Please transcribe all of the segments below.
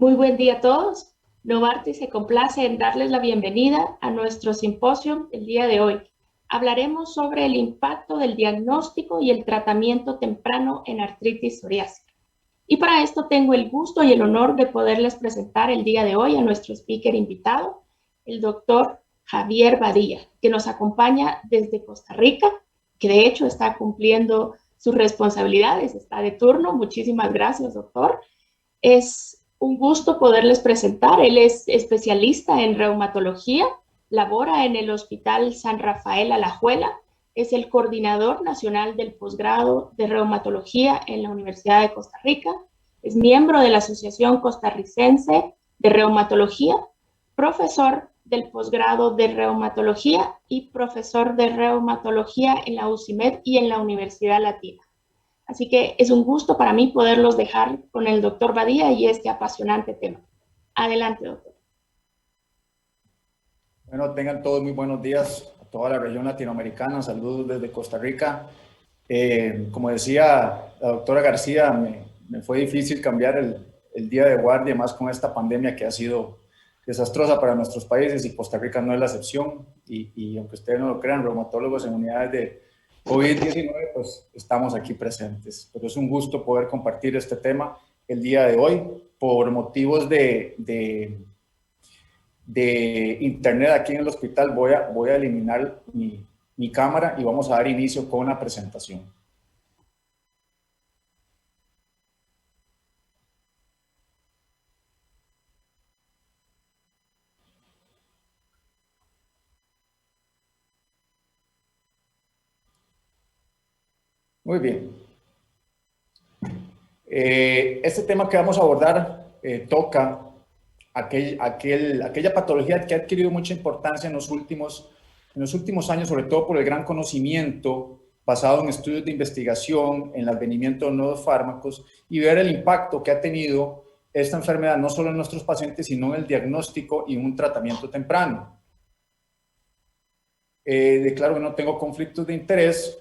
Muy buen día a todos. Novartis se complace en darles la bienvenida a nuestro simposio el día de hoy. Hablaremos sobre el impacto del diagnóstico y el tratamiento temprano en artritis psoriásica. Y para esto tengo el gusto y el honor de poderles presentar el día de hoy a nuestro speaker invitado, el doctor Javier Badía, que nos acompaña desde Costa Rica, que de hecho está cumpliendo sus responsabilidades, está de turno. Muchísimas gracias, doctor. Es un gusto poderles presentar. Él es especialista en reumatología, labora en el Hospital San Rafael Alajuela, es el coordinador nacional del posgrado de reumatología en la Universidad de Costa Rica, es miembro de la Asociación Costarricense de Reumatología, profesor del posgrado de reumatología y profesor de reumatología en la UCIMED y en la Universidad Latina. Así que es un gusto para mí poderlos dejar con el doctor Badía y este apasionante tema. Adelante, doctor. Bueno, tengan todos muy buenos días a toda la región latinoamericana. Saludos desde Costa Rica. Como decía la doctora García, me fue difícil cambiar el día de guardia, más con esta pandemia que ha sido desastrosa para nuestros países y Costa Rica no es la excepción. Y aunque ustedes no lo crean, reumatólogos en unidades de COVID-19, pues estamos aquí presentes. Pero es un gusto poder compartir este tema el día de hoy. Por motivos de internet aquí en el hospital voy a eliminar mi cámara y vamos a dar inicio con la presentación. Muy bien. Este tema que vamos a abordar toca aquella patología que ha adquirido mucha importancia en los últimos años, sobre todo por el gran conocimiento basado en estudios de investigación, en el advenimiento de nuevos fármacos y ver el impacto que ha tenido esta enfermedad no solo en nuestros pacientes, sino en el diagnóstico y en un tratamiento temprano. Declaro que no tengo conflictos de interés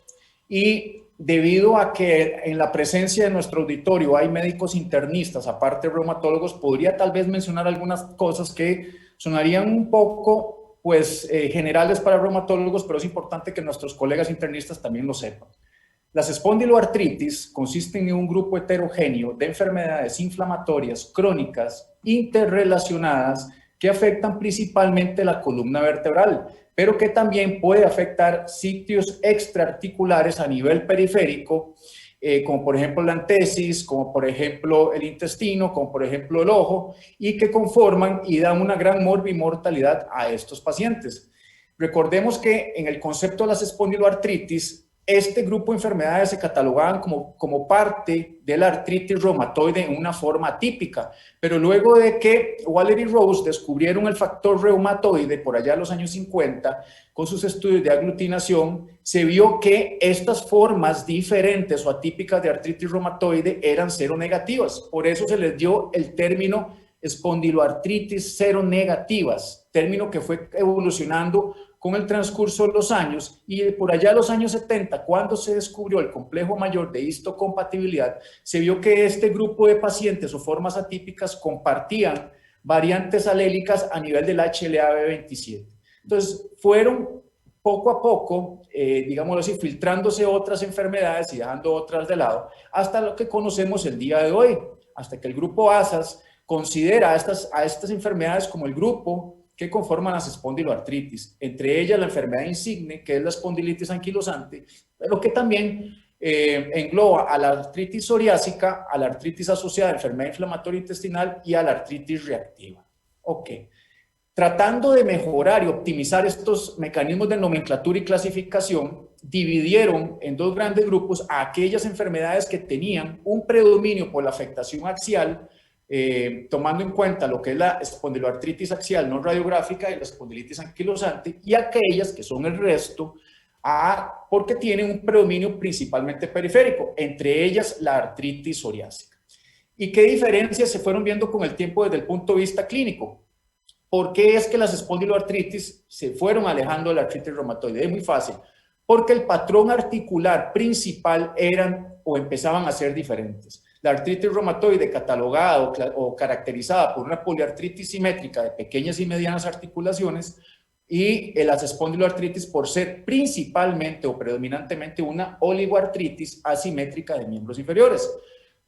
y debido a que en la presencia de nuestro auditorio hay médicos internistas, aparte de reumatólogos, podría tal vez mencionar algunas cosas que sonarían un poco generales para reumatólogos, pero es importante que nuestros colegas internistas también lo sepan. Las espondiloartritis consisten en un grupo heterogéneo de enfermedades inflamatorias crónicas interrelacionadas que afectan principalmente la columna vertebral, pero que también puede afectar sitios extraarticulares a nivel periférico, como por ejemplo la antesis, como por ejemplo el intestino, como por ejemplo el ojo, y que conforman y dan una gran morbimortalidad a estos pacientes. Recordemos que en el concepto de las espondiloartritis, este grupo de enfermedades se catalogaban como parte de la artritis reumatoide en una forma atípica, pero luego de que Waller y Rose descubrieron el factor reumatoide por allá en los años 50, con sus estudios de aglutinación, se vio que estas formas diferentes o atípicas de artritis reumatoide eran seronegativas. Por eso se les dio el término espondiloartritis seronegativas, término que fue evolucionando con el transcurso de los años y por allá en los años 70, cuando se descubrió el complejo mayor de histocompatibilidad, se vio que este grupo de pacientes o formas atípicas compartían variantes alélicas a nivel del HLA-B27. Entonces, fueron poco a poco, digámoslo así, filtrándose otras enfermedades y dejando otras de lado, hasta lo que conocemos el día de hoy, hasta que el grupo ASAS considera a estas enfermedades como el grupo que conforman las espondiloartritis, entre ellas la enfermedad insigne, que es la espondilitis anquilosante, pero que también engloba a la artritis psoriásica, a la artritis asociada a enfermedad inflamatoria intestinal y a la artritis reactiva. Ok. Tratando de mejorar y optimizar estos mecanismos de nomenclatura y clasificación, dividieron en dos grandes grupos a aquellas enfermedades que tenían un predominio por la afectación axial, tomando en cuenta lo que es la espondiloartritis axial no radiográfica y la espondilitis anquilosante, y aquellas que son el resto, porque tienen un predominio principalmente periférico, entre ellas la artritis psoriásica. ¿Y qué diferencias se fueron viendo con el tiempo desde el punto de vista clínico? ¿Por qué es que las espondiloartritis se fueron alejando de la artritis reumatoide? Es muy fácil, porque el patrón articular principal eran o empezaban a ser diferentes. La artritis reumatoide catalogada o caracterizada por una poliartritis simétrica de pequeñas y medianas articulaciones y las espondiloartritis por ser principalmente o predominantemente una oligoartritis asimétrica de miembros inferiores,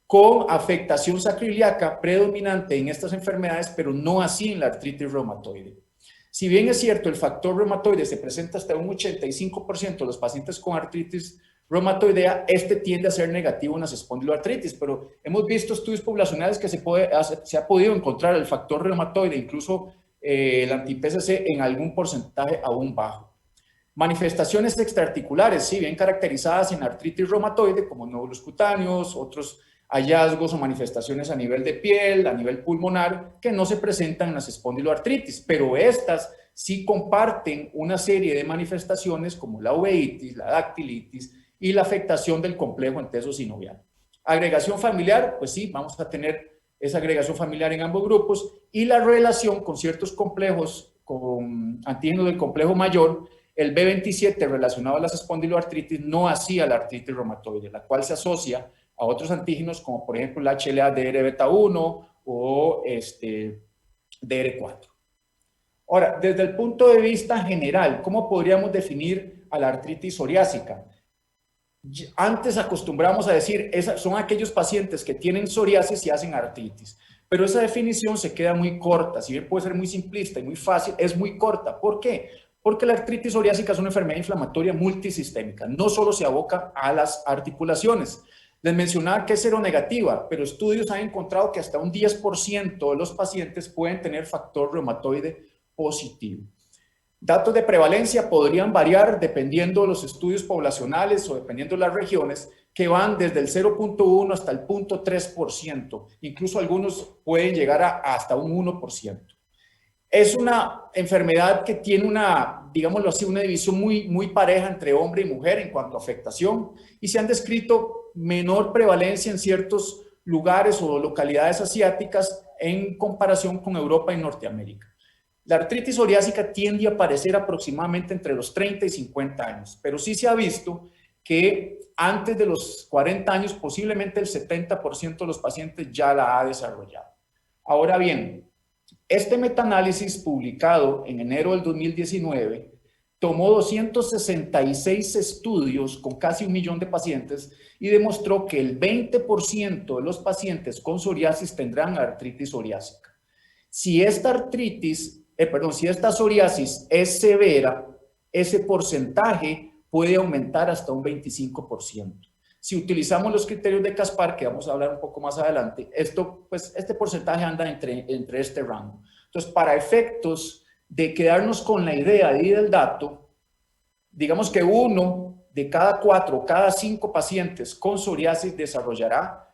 con afectación sacroiliaca predominante en estas enfermedades, pero no así en la artritis reumatoide. Si bien es cierto, el factor reumatoide se presenta hasta un 85% de los pacientes con artritis reumatoidea, este tiende a ser negativo en las espondiloartritis, pero hemos visto estudios poblacionales que se ha podido encontrar el factor reumatoide, incluso el anti-PCC, en algún porcentaje aún bajo. Manifestaciones extraarticulares, sí, bien caracterizadas en artritis reumatoide, como nódulos cutáneos, otros hallazgos o manifestaciones a nivel de piel, a nivel pulmonar, que no se presentan en las espondiloartritis, pero estas sí comparten una serie de manifestaciones como la uveitis, la dactilitis y la afectación del complejo enteso sinovial. Agregación familiar, pues sí, vamos a tener esa agregación familiar en ambos grupos, y la relación con ciertos complejos, con antígenos del complejo mayor, el B27 relacionado a las espondiloartritis, no así a la artritis reumatoide, la cual se asocia a otros antígenos como por ejemplo la HLA-DR beta 1 o DR4. Ahora, desde el punto de vista general, ¿cómo podríamos definir a la artritis psoriásica? Antes acostumbramos a decir, son aquellos pacientes que tienen psoriasis y hacen artritis, pero esa definición se queda muy corta, si bien puede ser muy simplista y muy fácil, es muy corta. ¿Por qué? Porque la artritis psoriásica es una enfermedad inflamatoria multisistémica, no solo se aboca a las articulaciones. Les mencionaba que es seronegativa, pero estudios han encontrado que hasta un 10% de los pacientes pueden tener factor reumatoide positivo. Datos de prevalencia podrían variar dependiendo de los estudios poblacionales o dependiendo de las regiones, que van desde el 0.1 hasta el 0.3%. Incluso algunos pueden llegar hasta un 1%. Es una enfermedad que tiene una, digámoslo así, una división muy pareja entre hombre y mujer en cuanto a afectación, y se han descrito menor prevalencia en ciertos lugares o localidades asiáticas en comparación con Europa y Norteamérica. La artritis psoriásica tiende a aparecer aproximadamente entre los 30 y 50 años, pero sí se ha visto que antes de los 40 años posiblemente el 70% de los pacientes ya la ha desarrollado. Ahora bien, este metaanálisis publicado en enero del 2019 tomó 266 estudios con casi 1 millón de pacientes y demostró que el 20% de los pacientes con psoriasis tendrán artritis psoriásica. Si esta psoriasis es severa, ese porcentaje puede aumentar hasta un 25%. Si utilizamos los criterios de Caspar, que vamos a hablar un poco más adelante, este porcentaje anda entre este rango. Entonces, para efectos de quedarnos con la idea y del dato, digamos que 1 de cada 4 o cada 5 pacientes con psoriasis desarrollará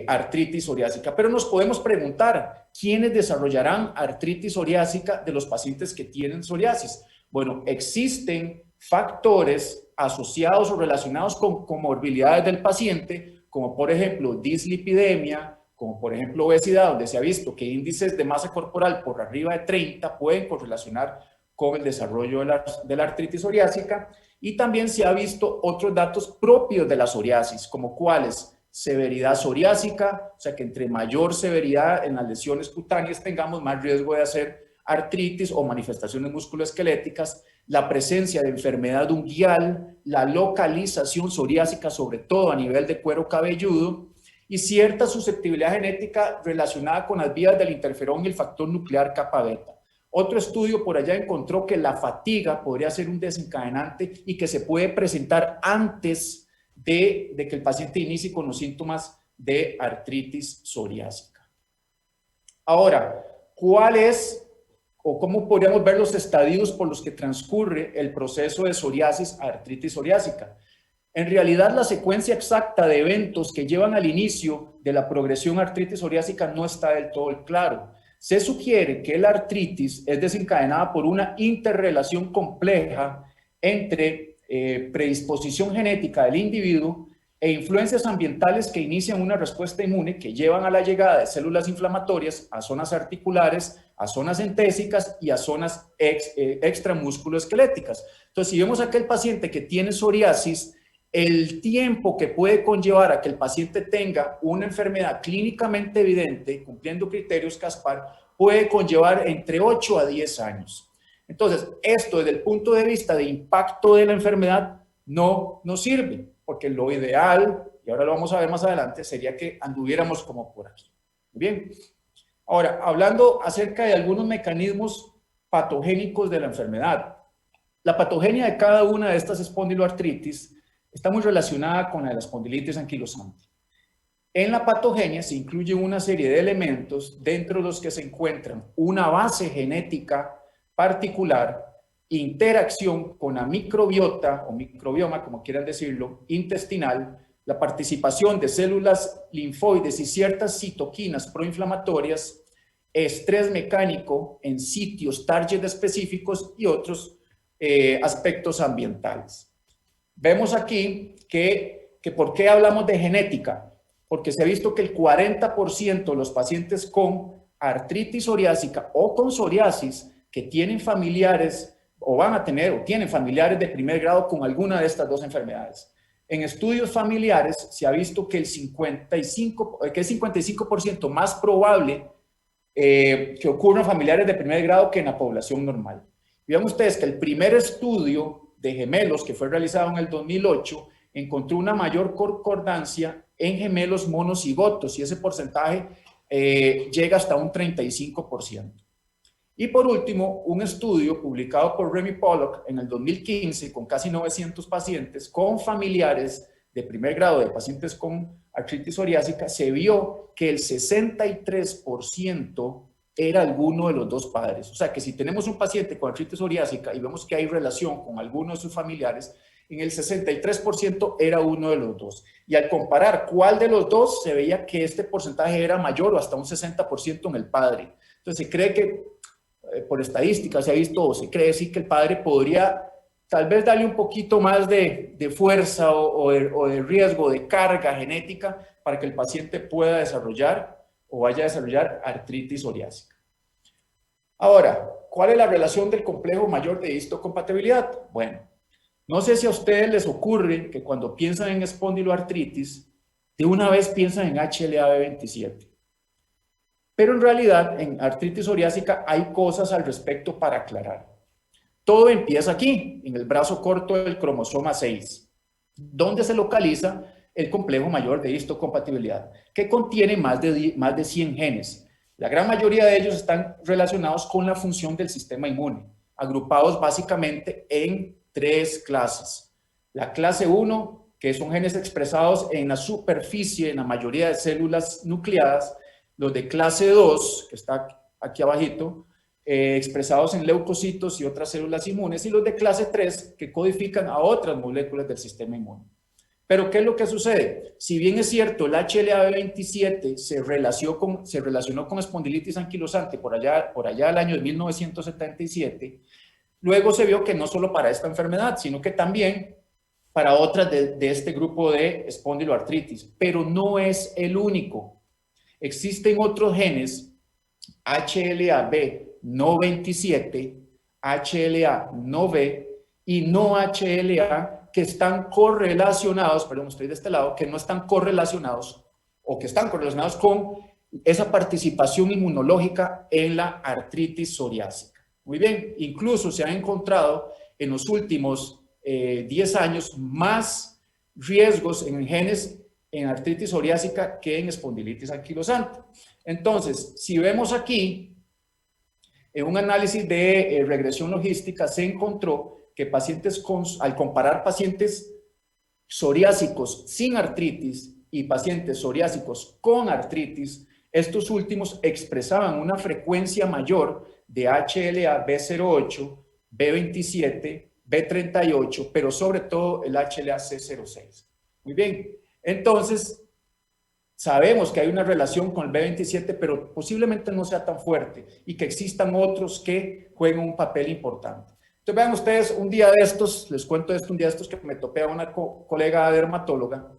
artritis psoriásica. Pero nos podemos preguntar, ¿quiénes desarrollarán artritis psoriásica de los pacientes que tienen psoriasis? Bueno, existen factores asociados o relacionados con comorbilidades del paciente, como por ejemplo dislipidemia, como por ejemplo obesidad, donde se ha visto que índices de masa corporal por arriba de 30 pueden correlacionar con el desarrollo de la artritis psoriásica, y también se ha visto otros datos propios de la psoriasis, como cuáles: severidad psoriásica, o sea que entre mayor severidad en las lesiones cutáneas tengamos más riesgo de hacer artritis o manifestaciones musculoesqueléticas, la presencia de enfermedad unguial, la localización psoriásica, sobre todo a nivel de cuero cabelludo, y cierta susceptibilidad genética relacionada con las vías del interferón y el factor nuclear kappa beta. Otro estudio por allá encontró que la fatiga podría ser un desencadenante y que se puede presentar antes de que el paciente inicie con los síntomas de artritis psoriásica. Ahora, ¿cuál es o cómo podríamos ver los estadios por los que transcurre el proceso de psoriasis a artritis psoriásica? En realidad, la secuencia exacta de eventos que llevan al inicio de la progresión a artritis psoriásica no está del todo claro. Se sugiere que la artritis es desencadenada por una interrelación compleja entre predisposición genética del individuo e influencias ambientales que inician una respuesta inmune que llevan a la llegada de células inflamatorias a zonas articulares, a zonas entésicas y a zonas extramusculoesqueléticas. Entonces, si vemos a aquel paciente que tiene psoriasis el tiempo que puede conllevar a que el paciente tenga una enfermedad clínicamente evidente, cumpliendo criterios CASPAR, puede conllevar entre 8 a 10 años. Entonces, esto desde el punto de vista de impacto de la enfermedad no nos sirve, porque lo ideal, y ahora lo vamos a ver más adelante, sería que anduviéramos como por aquí. Bien, ahora, hablando acerca de algunos mecanismos patogénicos de la enfermedad. La patogenia de cada una de estas espondiloartritis está muy relacionada con la de la espondilitis anquilosante. En la patogenia se incluye una serie de elementos dentro de los que se encuentran una base genética particular, interacción con la microbiota o microbioma, como quieran decirlo, intestinal, la participación de células linfoides y ciertas citoquinas proinflamatorias, estrés mecánico en sitios target específicos y otros aspectos ambientales. Vemos aquí que ¿por qué hablamos de genética? Porque se ha visto que el 40% de los pacientes con artritis psoriásica o con psoriasis que tienen familiares o van a tener o tienen familiares de primer grado con alguna de estas dos enfermedades. En estudios familiares se ha visto que, es 55% más probable que ocurran familiares de primer grado que en la población normal. Y vean ustedes que el primer estudio de gemelos que fue realizado en el 2008 encontró una mayor concordancia en gemelos monocigotos y ese porcentaje llega hasta un 35%. Y por último, un estudio publicado por Remy Pollock en el 2015 con casi 900 pacientes con familiares de primer grado de pacientes con artritis psoriásica, se vio que el 63% era alguno de los dos padres. O sea que si tenemos un paciente con artritis psoriásica y vemos que hay relación con alguno de sus familiares, en el 63% era uno de los dos. Y al comparar cuál de los dos, se veía que este porcentaje era mayor o hasta un 60% en el padre. Entonces se cree que, por estadística se ha visto, o se cree sí que el padre podría tal vez darle un poquito más de fuerza o de riesgo, de carga genética para que el paciente pueda desarrollar o vaya a desarrollar artritis psoriásica. Ahora, ¿cuál es la relación del complejo mayor de histocompatibilidad? Bueno, no sé si a ustedes les ocurre que cuando piensan en espondiloartritis, de una vez piensan en HLA-B27. Pero en realidad, en artritis psoriásica hay cosas al respecto para aclarar. Todo empieza aquí, en el brazo corto del cromosoma 6, donde se localiza el complejo mayor de histocompatibilidad, que contiene más de 100 genes. La gran mayoría de ellos están relacionados con la función del sistema inmune, agrupados básicamente en 3 clases. La clase 1, que son genes expresados en la superficie, en la mayoría de células nucleadas. Los de clase 2, que está aquí abajito, expresados en leucocitos y otras células inmunes, y los de clase 3, que codifican a otras moléculas del sistema inmune. Pero ¿qué es lo que sucede? Si bien es cierto, el HLA-B27 se relacionó con espondilitis anquilosante por allá del año de 1977, luego se vio que no solo para esta enfermedad, sino que también para otras de este grupo de espondiloartritis, pero no es el único. Existen otros genes, HLA-B no 27, HLA no B y no HLA que están correlacionados, perdón, estoy de este lado, que no están correlacionados o que están correlacionados con esa participación inmunológica en la artritis psoriásica. Muy bien, incluso se han encontrado en los últimos 10 años más riesgos en genes en artritis psoriásica que en espondilitis anquilosante. Entonces, si vemos aquí, en un análisis de regresión logística se encontró que al comparar pacientes psoriásicos sin artritis y pacientes psoriásicos con artritis, estos últimos expresaban una frecuencia mayor de HLA-B08, B27, B38, pero sobre todo el HLA-C06. Muy bien, entonces sabemos que hay una relación con el B27, pero posiblemente no sea tan fuerte y que existan otros que jueguen un papel importante. Entonces vean ustedes, un día de estos, les cuento esto, un día de estos que me topé a una colega dermatóloga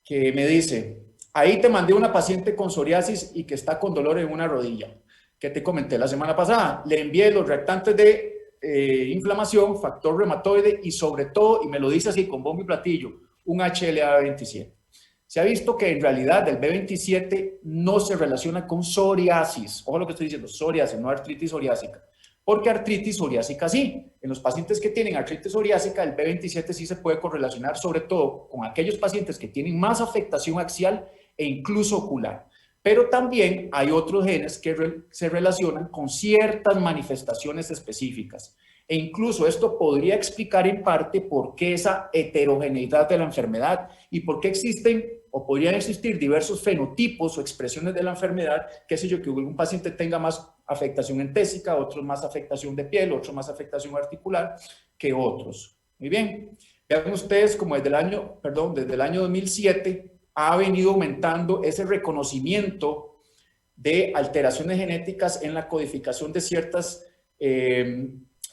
que me dice, ahí te mandé una paciente con psoriasis y que está con dolor en una rodilla, que te comenté la semana pasada. Le envié los reactantes de inflamación, factor reumatoide y sobre todo, y me lo dice así con bombo y platillo, un HLA-B27. Se ha visto que en realidad el B27 no se relaciona con psoriasis. Ojo lo que estoy diciendo, psoriasis, no artritis psoriásica. Porque artritis psoriásica sí. En los pacientes que tienen artritis psoriásica, el B27 sí se puede correlacionar, sobre todo con aquellos pacientes que tienen más afectación axial e incluso ocular. Pero también hay otros genes que se relacionan con ciertas manifestaciones específicas. E incluso esto podría explicar en parte por qué esa heterogeneidad de la enfermedad y por qué existen o podrían existir diversos fenotipos o expresiones de la enfermedad, qué sé yo, que un paciente tenga más afectación entésica, otros más afectación de piel, otros más afectación articular que otros. Muy bien. Vean ustedes como desde el año 2007 ha venido aumentando ese reconocimiento de alteraciones genéticas en la codificación de ciertas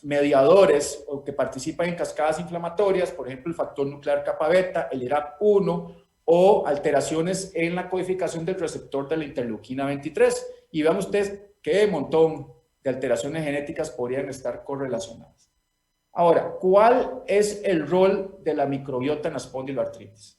mediadores o que participan en cascadas inflamatorias, por ejemplo, el factor nuclear kappa beta, el IRAK1, o alteraciones en la codificación del receptor de la interleuquina 23. Y vean ustedes qué montón de alteraciones genéticas podrían estar correlacionadas. Ahora, ¿cuál es el rol de la microbiota en la espondiloartritis?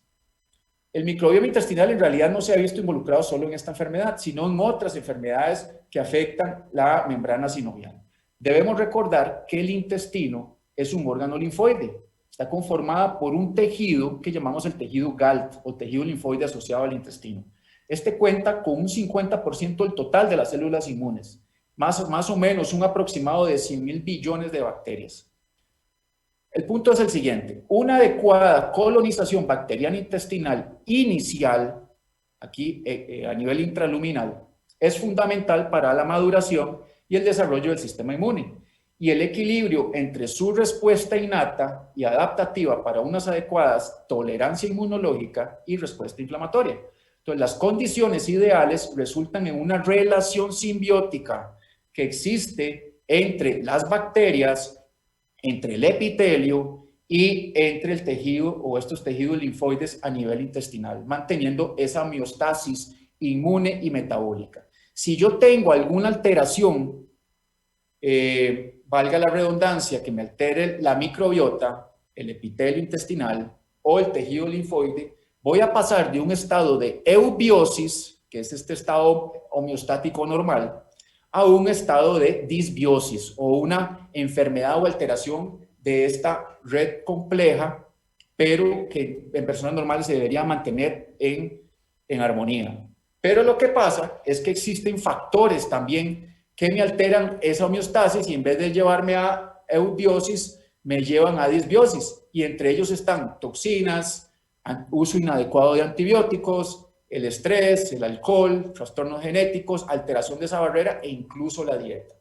El microbioma intestinal en realidad no se ha visto involucrado solo en esta enfermedad, sino en otras enfermedades que afectan la membrana sinovial. Debemos recordar que el intestino es un órgano linfoide. Está conformada por un tejido que llamamos el tejido GALT o tejido linfoide asociado al intestino. Este cuenta con un 50% del total de las células inmunes, más o menos un aproximado de 100.000 billones de bacterias. El punto es el siguiente: una adecuada colonización bacteriana intestinal inicial, aquí a nivel intraluminal, es fundamental para la maduración y el desarrollo del sistema inmune. Y el equilibrio entre su respuesta innata y adaptativa para unas adecuadas tolerancia inmunológica y respuesta inflamatoria. Entonces, las condiciones ideales resultan en una relación simbiótica que existe entre las bacterias, entre el epitelio y entre el tejido o estos tejidos linfoides a nivel intestinal, manteniendo esa homeostasis inmune y metabólica. Si yo tengo alguna alteración, valga la redundancia, que me altere la microbiota, el epitelio intestinal o el tejido linfoide, voy a pasar de un estado de eubiosis, que es este estado homeostático normal, a un estado de disbiosis o una enfermedad o alteración de esta red compleja, pero que en personas normales se debería mantener en armonía. Pero lo que pasa es que existen factores también que me alteran esa homeostasis y en vez de llevarme a eubiosis, me llevan a disbiosis. Y entre ellos están toxinas, uso inadecuado de antibióticos, el estrés, el alcohol, trastornos genéticos, alteración de esa barrera e incluso la dieta.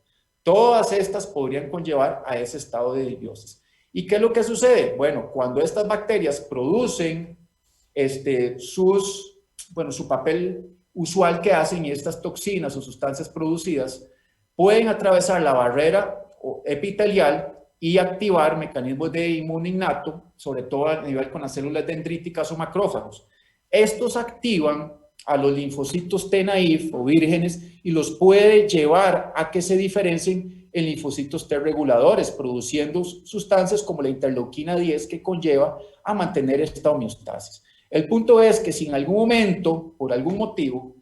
Todas estas podrían conllevar a ese estado de disbiosis. ¿Y qué es lo que sucede? Bueno, cuando estas bacterias producen su papel usual que hacen, y estas toxinas o sustancias producidas pueden atravesar la barrera epitelial y activar mecanismos de inmune innato, sobre todo a nivel con las células dendríticas o macrófagos. Estos activan a los linfocitos T naïf o vírgenes y los puede llevar a que se diferencien en linfocitos T reguladores, produciendo sustancias como la interleuquina 10 que conlleva a mantener esta homeostasis. El punto es que si en algún momento, por algún motivo,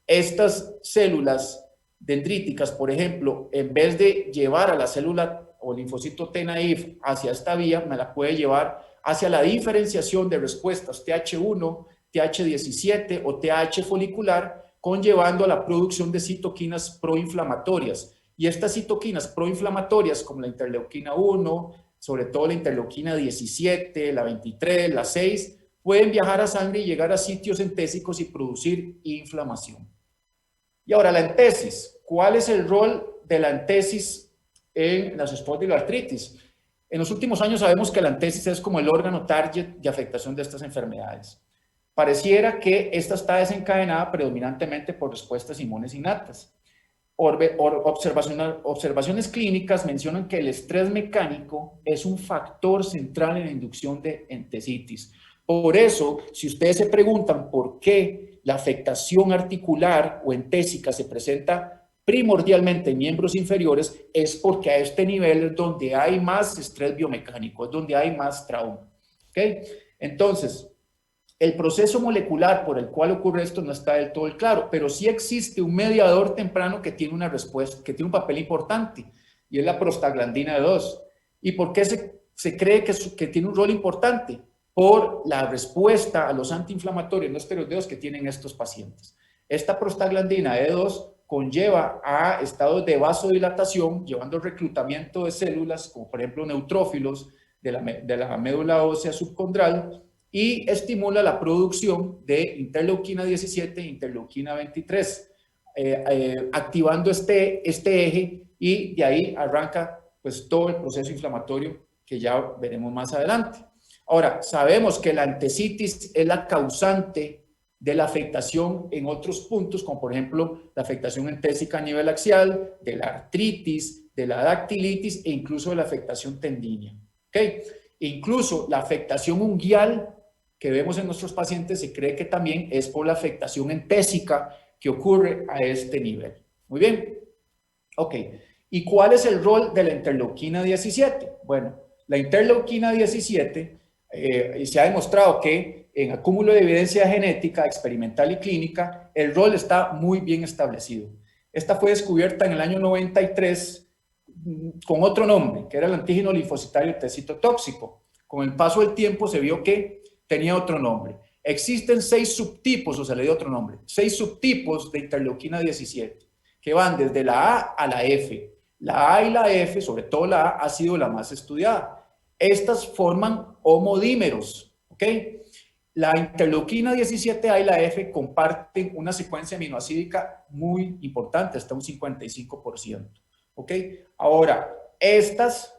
estas células dendríticas, por ejemplo, en vez de llevar a la célula o linfocito T naïf hacia esta vía, me la puede llevar hacia la diferenciación de respuestas TH1, TH17 o TH folicular, conllevando a la producción de citoquinas proinflamatorias. Y estas citoquinas proinflamatorias, como la interleuquina 1, sobre todo la interleuquina 17, la 23, la 6, pueden viajar a sangre y llegar a sitios entésicos y producir inflamación. Y ahora la entesis. ¿Cuál es el rol de la entesis en las espondiloartritis? En los últimos años sabemos que la entesis es como el órgano target de afectación de estas enfermedades. Pareciera que esta está desencadenada predominantemente por respuestas inmunes innatas. Observaciones clínicas mencionan que el estrés mecánico es un factor central en la inducción de entesitis. Por eso, si ustedes se preguntan por qué la afectación articular o entésica se presenta primordialmente en miembros inferiores, es porque a este nivel es donde hay más estrés biomecánico, es donde hay más trauma. ¿Okay? Entonces, el proceso molecular por el cual ocurre esto no está del todo claro, pero sí existe un mediador temprano que tiene una respuesta, que tiene un papel importante, y es la prostaglandina E2. ¿Y por qué se cree que tiene un rol importante? Por la respuesta a los antiinflamatorios no esteroideos que tienen estos pacientes. Esta prostaglandina E2 conlleva a estados de vasodilatación, llevando reclutamiento de células, como por ejemplo neutrófilos de la médula ósea subcondral, y estimula la producción de interleuquina 17 e interleuquina 23, activando este eje, y de ahí arranca pues todo el proceso inflamatorio que ya veremos más adelante. Ahora, sabemos que la entesitis es la causante de la afectación en otros puntos, como por ejemplo la afectación entésica a nivel axial, de la artritis, de la dactilitis e incluso de la afectación tendínea. ¿Okay? Incluso la afectación unguial que vemos en nuestros pacientes se cree que también es por la afectación entésica que ocurre a este nivel. Muy bien. Ok. ¿Y cuál es el rol de la interleuquina 17? Bueno, la interleuquina 17 se ha demostrado que en acúmulo de evidencia genética, experimental y clínica, el rol está muy bien establecido. Esta fue descubierta en el año 93 con otro nombre, que era el antígeno linfocitario T citotóxico. Con el paso del tiempo se vio que tenía otro nombre. Existen 6 subtipos, o se le dio otro nombre, 6 subtipos de interleuquina 17, que van desde la A a la F. La A y la F, sobre todo la A, ha sido la más estudiada. Estas forman homodímeros, ¿ok? La interleuquina 17A y la F comparten una secuencia aminoácidica muy importante, hasta un 55%, ¿ok? Ahora, estas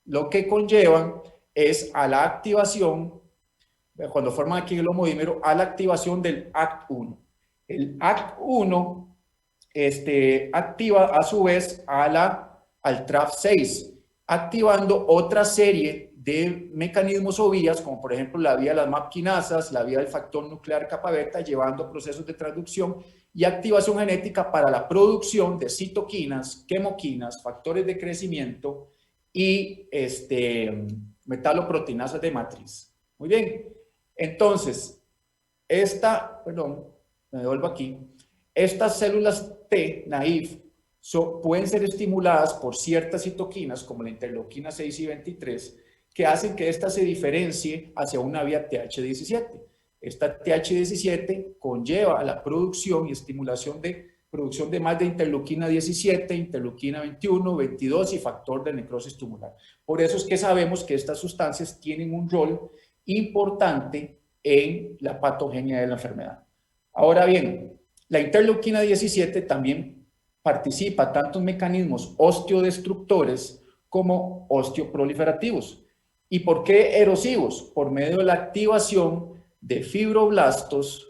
lo que conllevan es a la activación, cuando forman aquí el homodímero, a la activación del ACT1. El ACT1 activa a su vez al TRAF6, activando otra serie de mecanismos o vías, como por ejemplo la vía de las MAP quinasas, la vía del factor nuclear kappa beta, llevando procesos de transducción y activación genética para la producción de citoquinas, quemoquinas, factores de crecimiento y metaloproteinasas de matriz. Muy bien, entonces, me devuelvo aquí. Estas células T, naïf, pueden ser estimuladas por ciertas citoquinas, como la interleuquina 6 y 23, que hacen que ésta se diferencie hacia una vía TH17. Esta TH17 conlleva a la producción y estimulación de producción de más de interleuquina 17, interleuquina 21, 22 y factor de necrosis tumoral. Por eso es que sabemos que estas sustancias tienen un rol importante en la patogenia de la enfermedad. Ahora bien, la interleuquina 17 también participa tanto en mecanismos osteodestructores como osteoproliferativos. ¿Y por qué erosivos? Por medio de la activación de fibroblastos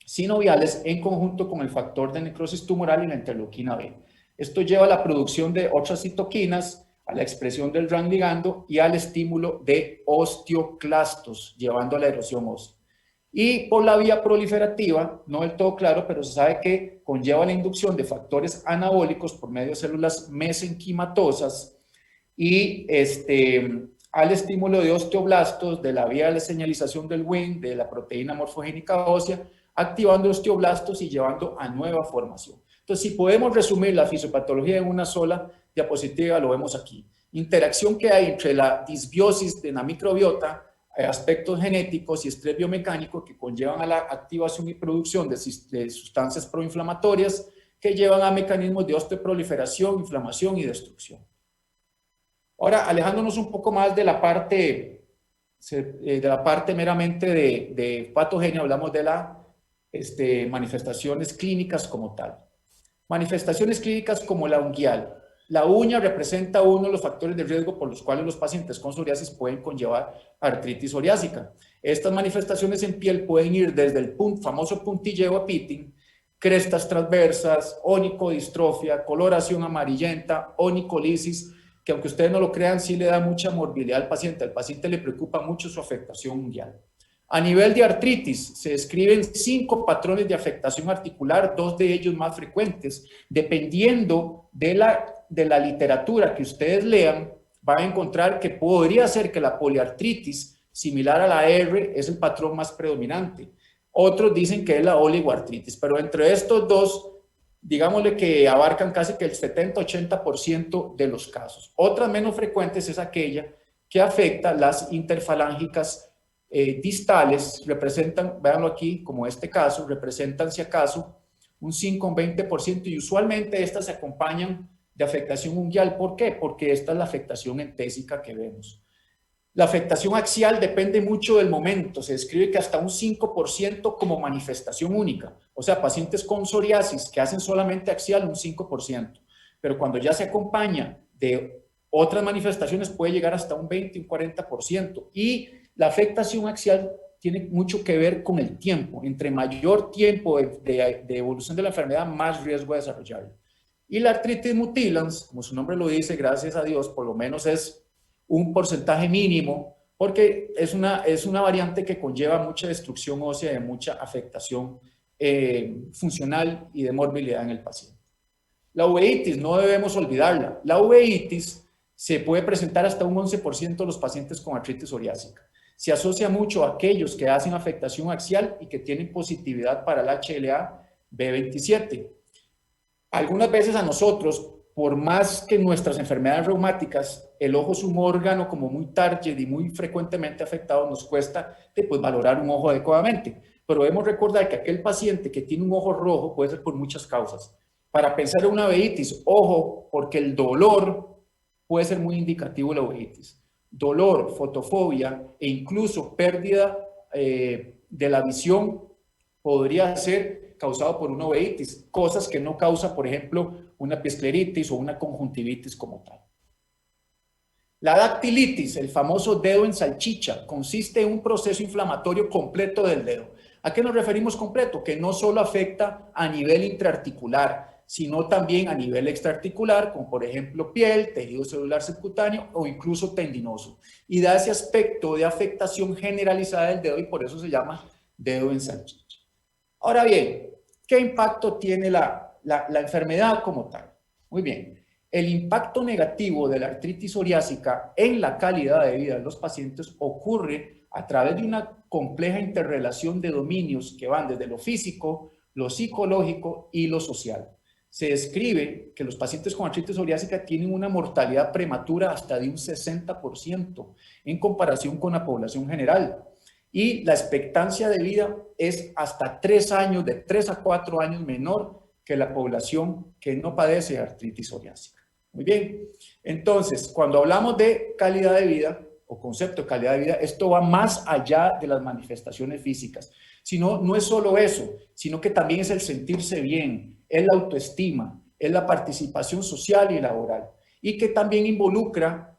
sinoviales en conjunto con el factor de necrosis tumoral y la interleuquina B. Esto lleva a la producción de otras citoquinas, a la expresión del RAN ligando y al estímulo de osteoclastos, llevando a la erosión ósea. Y por la vía proliferativa, no del todo claro, pero se sabe que conlleva la inducción de factores anabólicos por medio de células mesenquimatosas y al estímulo de osteoblastos de la vía de la señalización del Wnt, de la proteína morfogénica ósea, activando osteoblastos y llevando a nueva formación. Entonces, si podemos resumir la fisiopatología en una sola diapositiva, lo vemos aquí. Interacción que hay entre la disbiosis de la microbiota, aspectos genéticos y estrés biomecánico que conllevan a la activación y producción de sustancias proinflamatorias que llevan a mecanismos de osteoproliferación, inflamación y destrucción. Ahora, alejándonos un poco más de la parte meramente de patogenia, hablamos de las manifestaciones clínicas como tal. Manifestaciones clínicas como la unguial. La uña representa uno de los factores de riesgo por los cuales los pacientes con psoriasis pueden conllevar artritis psoriásica. Estas manifestaciones en piel pueden ir desde el famoso puntilleo a pitting, crestas transversas, onicodistrofia, coloración amarillenta, onicolisis, que aunque ustedes no lo crean, sí le da mucha morbilidad al paciente. Al paciente le preocupa mucho su afectación unguial. A nivel de artritis, se describen 5 patrones de afectación articular, 2 de ellos más frecuentes. Dependiendo de la literatura que ustedes lean, van a encontrar que podría ser que la poliartritis, similar a la R, es el patrón más predominante. Otros dicen que es la oligoartritis, pero entre estos dos, digámosle que abarcan casi que el 70-80% de los casos. Otras menos frecuentes es aquella que afecta las interfalángicas distales, representan, véanlo aquí, como este caso, representan si acaso un 5 o un 20%, y usualmente estas se acompañan de afectación unguial. ¿Por qué? Porque esta es la afectación entésica que vemos. La afectación axial depende mucho del momento, se describe que hasta un 5% como manifestación única, o sea, pacientes con psoriasis que hacen solamente axial, un 5%, pero cuando ya se acompaña de otras manifestaciones puede llegar hasta un 20, un 40%, y la afectación axial tiene mucho que ver con el tiempo. Entre mayor tiempo de evolución de la enfermedad, más riesgo de desarrollarla. Y la artritis mutilans, como su nombre lo dice, gracias a Dios, por lo menos es un porcentaje mínimo, porque es una variante que conlleva mucha destrucción ósea y mucha afectación funcional y de morbilidad en el paciente. La uveitis, no debemos olvidarla. La uveitis se puede presentar hasta un 11% de los pacientes con artritis psoriásica. Se asocia mucho a aquellos que hacen afectación axial y que tienen positividad para el HLA-B27. Algunas veces a nosotros, por más que nuestras enfermedades reumáticas, el ojo es un órgano como muy target y muy frecuentemente afectado, nos cuesta pues, valorar un ojo adecuadamente. Pero debemos recordar que aquel paciente que tiene un ojo rojo puede ser por muchas causas. Para pensar en una uveitis, ojo, porque el dolor puede ser muy indicativo de la uveitis. Dolor, fotofobia e incluso pérdida de la visión podría ser causado por una uveitis, cosas que no causa, por ejemplo, una piescleritis o una conjuntivitis como tal. La dactilitis, el famoso dedo en salchicha, consiste en un proceso inflamatorio completo del dedo. ¿A qué nos referimos completo? Que no solo afecta a nivel intraarticular, sino también a nivel extraarticular, como por ejemplo piel, tejido celular subcutáneo o incluso tendinoso. Y da ese aspecto de afectación generalizada del dedo y por eso se llama dedo en salchicha. Ahora bien, ¿qué impacto tiene la enfermedad como tal? Muy bien, el impacto negativo de la artritis psoriásica en la calidad de vida de los pacientes ocurre a través de una compleja interrelación de dominios que van desde lo físico, lo psicológico y lo social. Se describe que los pacientes con artritis psoriásica tienen una mortalidad prematura hasta de un 60% en comparación con la población general. Y la expectancia de vida es hasta 3 años, de 3 a 4 años menor que la población que no padece artritis psoriásica. Muy bien, entonces, cuando hablamos de calidad de vida o concepto de calidad de vida, esto va más allá de las manifestaciones físicas. Sino, no es solo eso, sino que también es el sentirse bien, es la autoestima, es la participación social y laboral, y que también involucra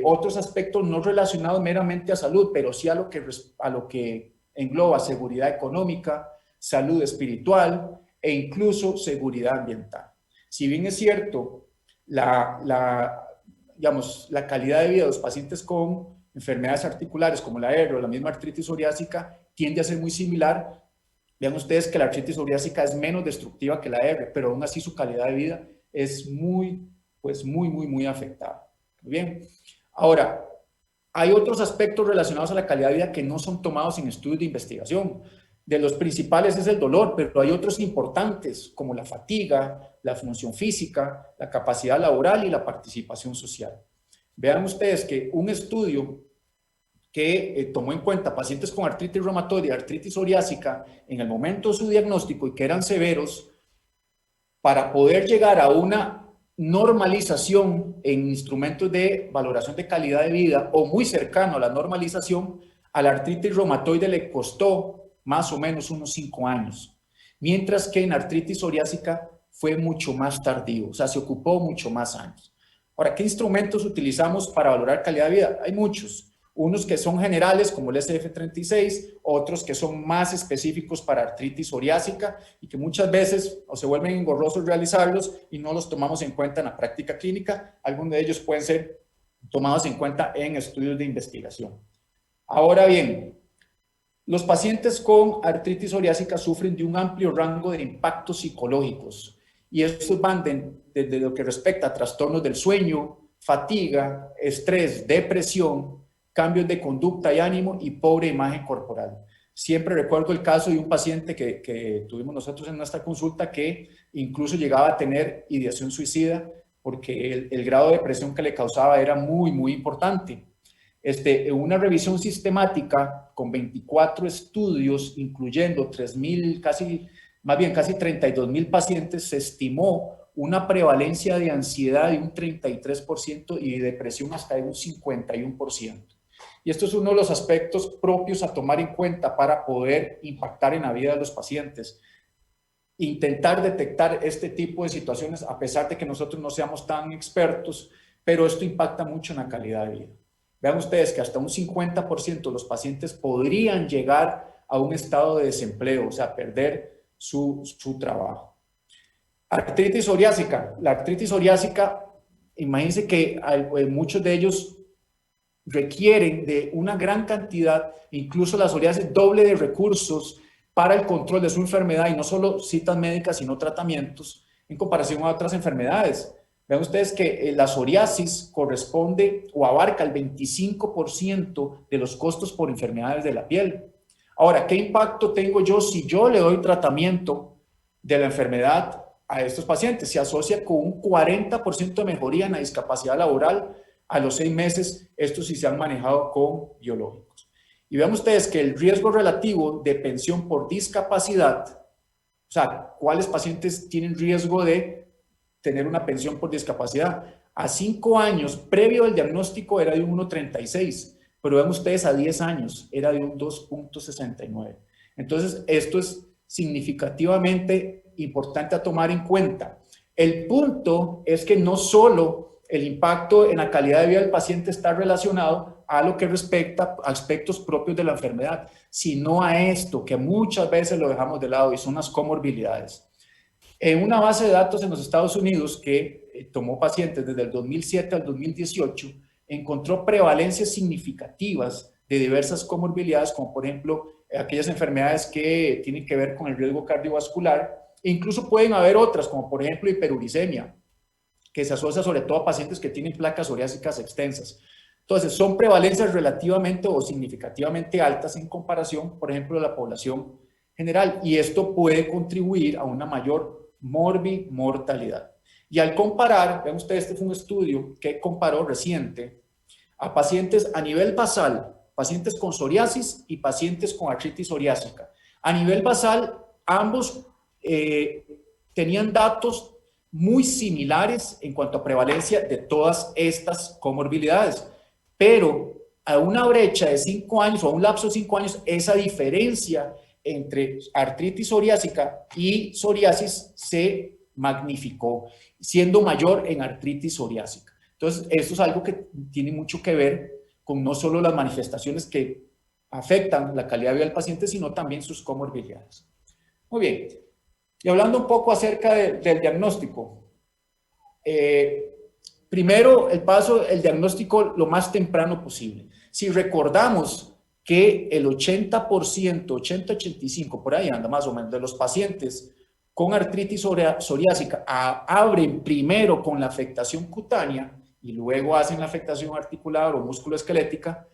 otros aspectos no relacionados meramente a salud, pero sí a lo que engloba seguridad económica, salud espiritual e incluso seguridad ambiental. Si bien es cierto, digamos, la calidad de vida de los pacientes con enfermedades articulares como la R o la misma artritis psoriásica tiende a ser muy similar, vean ustedes que la artritis psoriásica es menos destructiva que la R, pero aún así su calidad de vida es muy afectada. Muy bien. Ahora, hay otros aspectos relacionados a la calidad de vida que no son tomados en estudios de investigación. De los principales es el dolor, pero hay otros importantes como la fatiga, la función física, la capacidad laboral y la participación social. Vean ustedes que un estudio que tomó en cuenta pacientes con artritis reumatoide y artritis psoriásica en el momento de su diagnóstico y que eran severos, para poder llegar a una normalización en instrumentos de valoración de calidad de vida o muy cercano a la normalización, a la artritis reumatoide le costó más o menos unos 5 años, mientras que en artritis psoriásica fue mucho más tardío, o sea, se ocupó mucho más años. Ahora, ¿qué instrumentos utilizamos para valorar calidad de vida? Hay muchos. Unos que son generales, como el SF36, otros que son más específicos para artritis psoriásica y que muchas veces o se vuelven engorrosos realizarlos y no los tomamos en cuenta en la práctica clínica. Algunos de ellos pueden ser tomados en cuenta en estudios de investigación. Ahora bien, Los pacientes con artritis psoriásica sufren de un amplio rango de impactos psicológicos y estos van desde lo que respecta a trastornos del sueño, fatiga, estrés, depresión, cambios de conducta y ánimo y pobre imagen corporal. Siempre recuerdo el caso de un paciente que tuvimos nosotros en nuestra consulta que incluso llegaba a tener ideación suicida porque el grado de depresión que le causaba era muy, muy importante. Una revisión sistemática con 24 estudios, incluyendo 3.000, casi 32.000 pacientes, se estimó una prevalencia de ansiedad de un 33% y de depresión hasta de un 51%. Y esto es uno de los aspectos propios a tomar en cuenta para poder impactar en la vida de los pacientes. Intentar detectar este tipo de situaciones, a pesar de que nosotros no seamos tan expertos, pero esto impacta mucho en la calidad de vida. Vean ustedes que hasta un 50% de los pacientes podrían llegar a un estado de desempleo, o sea, perder su trabajo. Artritis psoriásica. La artritis psoriásica, imagínense que muchos de ellos requieren de una gran cantidad, incluso la psoriasis, doble de recursos para el control de su enfermedad y no solo citas médicas, sino tratamientos en comparación a otras enfermedades. Vean ustedes que la psoriasis corresponde o abarca el 25% de los costos por enfermedades de la piel. Ahora, ¿qué impacto tengo yo si yo le doy tratamiento de la enfermedad a estos pacientes? Se asocia con un 40% de mejoría en la discapacidad laboral a los 6 meses, estos sí se han manejado con biológicos. Y vean ustedes que el riesgo relativo de pensión por discapacidad, o sea, ¿cuáles pacientes tienen riesgo de tener una pensión por discapacidad? A 5 años, previo al diagnóstico, era de un 1,36, pero vean ustedes a 10 años, era de un 2,69. Entonces, esto es significativamente importante a tomar en cuenta. El punto es que no solo el impacto en la calidad de vida del paciente está relacionado a lo que respecta a aspectos propios de la enfermedad, sino a esto que muchas veces lo dejamos de lado y son las comorbilidades. En una base de datos en los Estados Unidos que tomó pacientes desde el 2007 al 2018, encontró prevalencias significativas de diversas comorbilidades, como por ejemplo aquellas enfermedades que tienen que ver con el riesgo cardiovascular, e incluso pueden haber otras, como por ejemplo hiperuricemia, que se asocia sobre todo a pacientes que tienen placas psoriásicas extensas. Entonces, son prevalencias relativamente o significativamente altas en comparación, por ejemplo, de la población general, y esto puede contribuir a una mayor morbimortalidad. Y al comparar, vean ustedes, este fue un estudio que comparó reciente a pacientes a nivel basal, pacientes con psoriasis y pacientes con artritis psoriásica. A nivel basal, ambos tenían datos muy similares en cuanto a prevalencia de todas estas comorbilidades, pero a una brecha de 5 años o a un lapso de 5 años, esa diferencia entre artritis psoriásica y psoriasis se magnificó, siendo mayor en artritis psoriásica. Entonces, esto es algo que tiene mucho que ver con no solo las manifestaciones que afectan la calidad de vida del paciente, sino también sus comorbilidades. Muy bien. Y hablando un poco acerca del diagnóstico, primero el diagnóstico lo más temprano posible. Si recordamos que el 80%, 80-85%, por ahí anda más o menos, de los pacientes con artritis psoriásica abren primero con la afectación cutánea y luego hacen la afectación articular o musculoesquelética,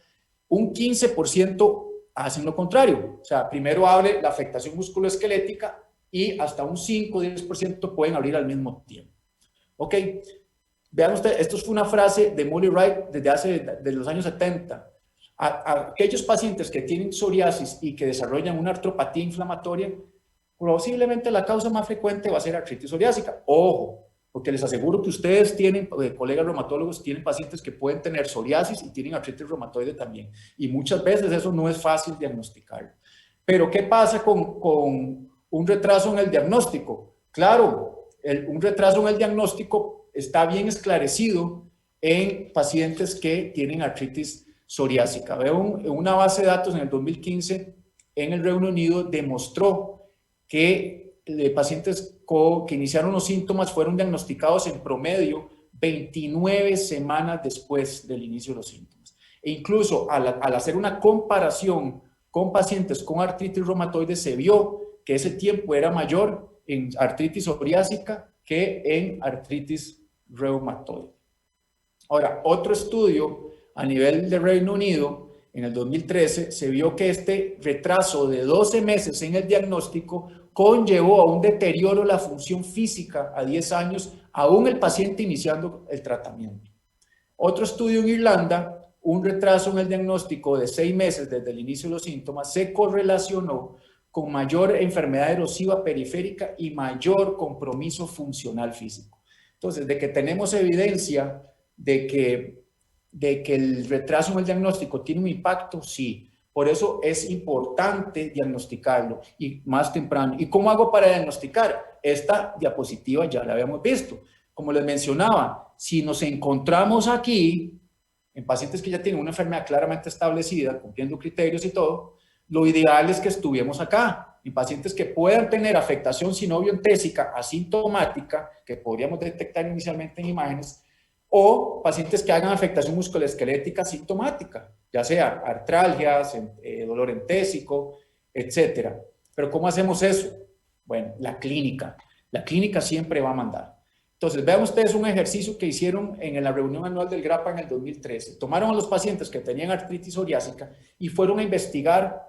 un 15% hacen lo contrario. O sea, primero abre la afectación musculoesquelética y hasta un 5-10% pueden abrir al mismo tiempo. Ok, vean ustedes, esto fue una frase de Molly Wright desde los años 70. A aquellos pacientes que tienen psoriasis y que desarrollan una artropatía inflamatoria, posiblemente la causa más frecuente va a ser artritis psoriásica. Ojo, porque les aseguro que ustedes tienen, colegas reumatólogos, tienen pacientes que pueden tener psoriasis y tienen artritis reumatoide también. Y muchas veces eso no es fácil diagnosticar. Pero ¿qué pasa con un retraso en el diagnóstico? Claro, un retraso en el diagnóstico está bien esclarecido en pacientes que tienen artritis psoriásica. Veo una base de datos en el 2015 en el Reino Unido demostró que pacientes que iniciaron los síntomas fueron diagnosticados en promedio 29 semanas después del inicio de los síntomas. E incluso al hacer una comparación con pacientes con artritis reumatoide se vio que ese tiempo era mayor en artritis psoriásica que en artritis reumatoide. Ahora, otro estudio a nivel de Reino Unido, en el 2013, se vio que este retraso de 12 meses en el diagnóstico conllevó a un deterioro de la función física a 10 años, aún el paciente iniciando el tratamiento. Otro estudio en Irlanda, un retraso en el diagnóstico de 6 meses desde el inicio de los síntomas, se correlacionó con mayor enfermedad erosiva periférica y mayor compromiso funcional físico. Entonces, de que tenemos evidencia de que el retraso en el diagnóstico tiene un impacto, sí. Por eso es importante diagnosticarlo y más temprano. ¿Y cómo hago para diagnosticar? Esta diapositiva ya la habíamos visto. Como les mencionaba, si nos encontramos aquí, en pacientes que ya tienen una enfermedad claramente establecida, cumpliendo criterios y todo, lo ideal es que estuviéramos acá. En pacientes que puedan tener afectación sinovientésica asintomática, que podríamos detectar inicialmente en imágenes, o pacientes que hagan afectación musculoesquelética sintomática, ya sea artralgias, dolor entésico, etcétera. Pero ¿cómo hacemos eso? Bueno, la clínica siempre va a mandar. Entonces, vean ustedes un ejercicio que hicieron en la reunión anual del GRAPA en el 2013. Tomaron a los pacientes que tenían artritis psoriásica y fueron a investigar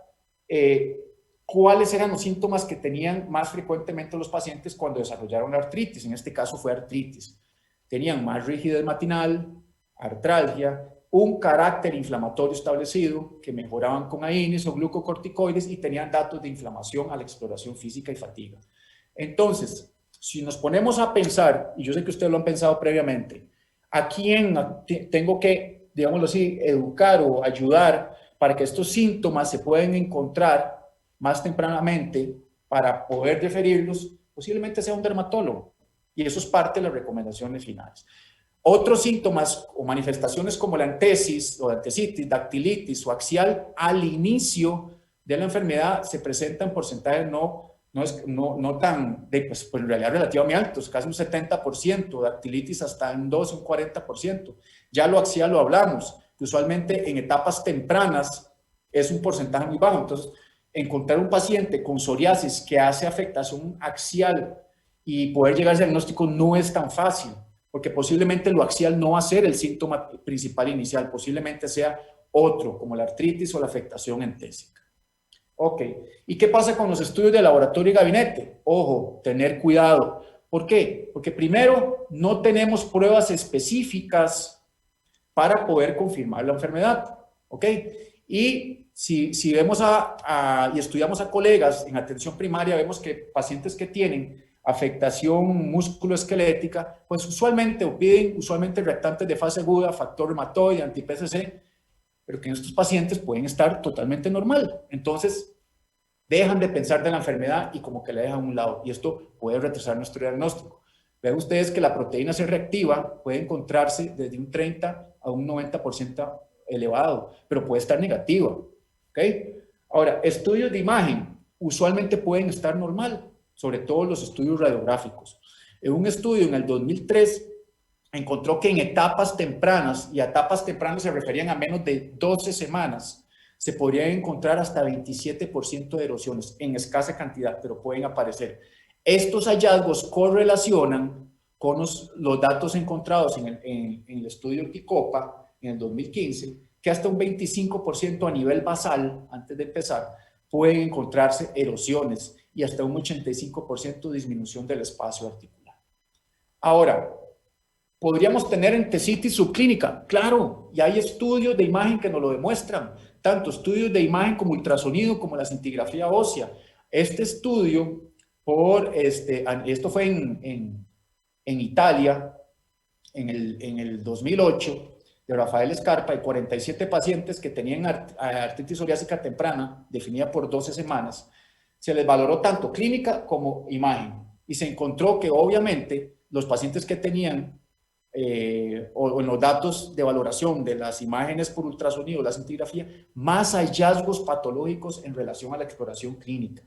cuáles eran los síntomas que tenían más frecuentemente los pacientes cuando desarrollaron la artritis. En este caso fue artritis. Tenían más rigidez matinal, artralgia, un carácter inflamatorio establecido, que mejoraban con AINES o glucocorticoides y tenían datos de inflamación a la exploración física y fatiga. Entonces, si nos ponemos a pensar, y yo sé que ustedes lo han pensado previamente, ¿a quién tengo que, digámoslo así, educar o ayudar para que estos síntomas se puedan encontrar más tempranamente para poder referirlos? Posiblemente sea un dermatólogo. Y eso es parte de las recomendaciones finales. Otros síntomas o manifestaciones como la antesis o antecitis, dactilitis o axial al inicio de la enfermedad se presentan en porcentajes no tan, pues en realidad relativamente altos, casi un 70%, dactilitis hasta un 12, un 40%. Ya lo axial lo hablamos, que usualmente en etapas tempranas es un porcentaje muy bajo. Entonces, encontrar un paciente con psoriasis que hace afectación axial y poder llegar al diagnóstico no es tan fácil, porque posiblemente lo axial no va a ser el síntoma principal inicial, posiblemente sea otro, como la artritis o la afectación entésica. Ok, ¿y qué pasa con los estudios de laboratorio y gabinete? Ojo, tener cuidado. ¿Por qué? Porque primero, no tenemos pruebas específicas para poder confirmar la enfermedad. ¿Ok? Y si vemos y estudiamos a colegas en atención primaria, vemos que pacientes que tienen afectación musculoesquelética, pues usualmente piden reactantes de fase aguda, factor reumatoide, anti-PCC, pero que en estos pacientes pueden estar totalmente normal. Entonces, dejan de pensar de la enfermedad y como que la dejan a un lado. Y esto puede retrasar nuestro diagnóstico. Vean ustedes que la proteína C reactiva puede encontrarse desde un 30 a un 90% elevado, pero puede estar negativa. ¿Ok? Ahora, estudios de imagen usualmente pueden estar normal, sobre todo los estudios radiográficos. En un estudio en el 2003 encontró que en etapas tempranas, y a etapas tempranas se referían a menos de 12 semanas, se podrían encontrar hasta 27% de erosiones en escasa cantidad, pero pueden aparecer. Estos hallazgos correlacionan con los datos encontrados en el estudio ICOPA en el 2015, que hasta un 25% a nivel basal, antes de empezar, pueden encontrarse erosiones y hasta un 85% disminución del espacio articular. Ahora, ¿podríamos tener entesitis subclínica? Claro, y hay estudios de imagen que nos lo demuestran, tanto estudios de imagen como ultrasonido, como la cintigrafía ósea. Este estudio, esto fue en Italia, en el 2008, de Rafael Scarpa, de 47 pacientes que tenían artritis psoriásica temprana, definida por 12 semanas, se les valoró tanto clínica como imagen. Y se encontró que obviamente los pacientes que tenían o en los datos de valoración de las imágenes por ultrasonido, la cintigrafía, más hallazgos patológicos en relación a la exploración clínica.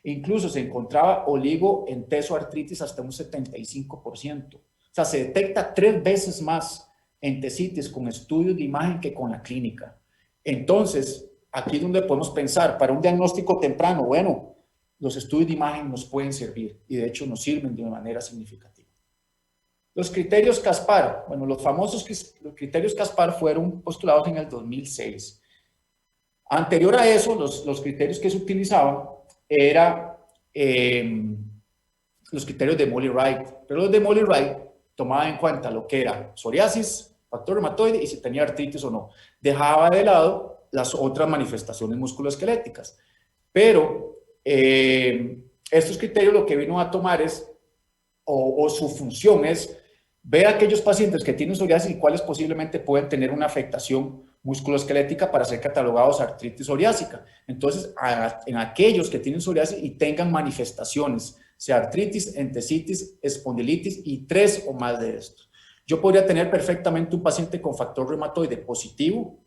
E incluso se encontraba oligoentesoartritis hasta un 75%. O sea, se detecta 3 veces más entesitis con estudios de imagen que con la clínica. Entonces, aquí es donde podemos pensar, para un diagnóstico temprano, bueno, los estudios de imagen nos pueden servir y de hecho nos sirven de una manera significativa. Los criterios Caspar, bueno, los famosos criterios Caspar fueron postulados en el 2006. Anterior a eso, los criterios que se utilizaban eran los criterios de Molly-Wright, pero los de Molly-Wright tomaban en cuenta lo que era psoriasis, factor reumatoide y si tenía artritis o no. Dejaba de lado las otras manifestaciones musculoesqueléticas. Pero estos criterios lo que vino a tomar es, o su función es, ver a aquellos pacientes que tienen psoriasis y cuáles posiblemente pueden tener una afectación musculoesquelética para ser catalogados artritis psoriásica. Entonces, en aquellos que tienen psoriasis y tengan manifestaciones, sea artritis, entesitis, espondilitis y 3 o más de estos. Yo podría tener perfectamente un paciente con factor reumatoide positivo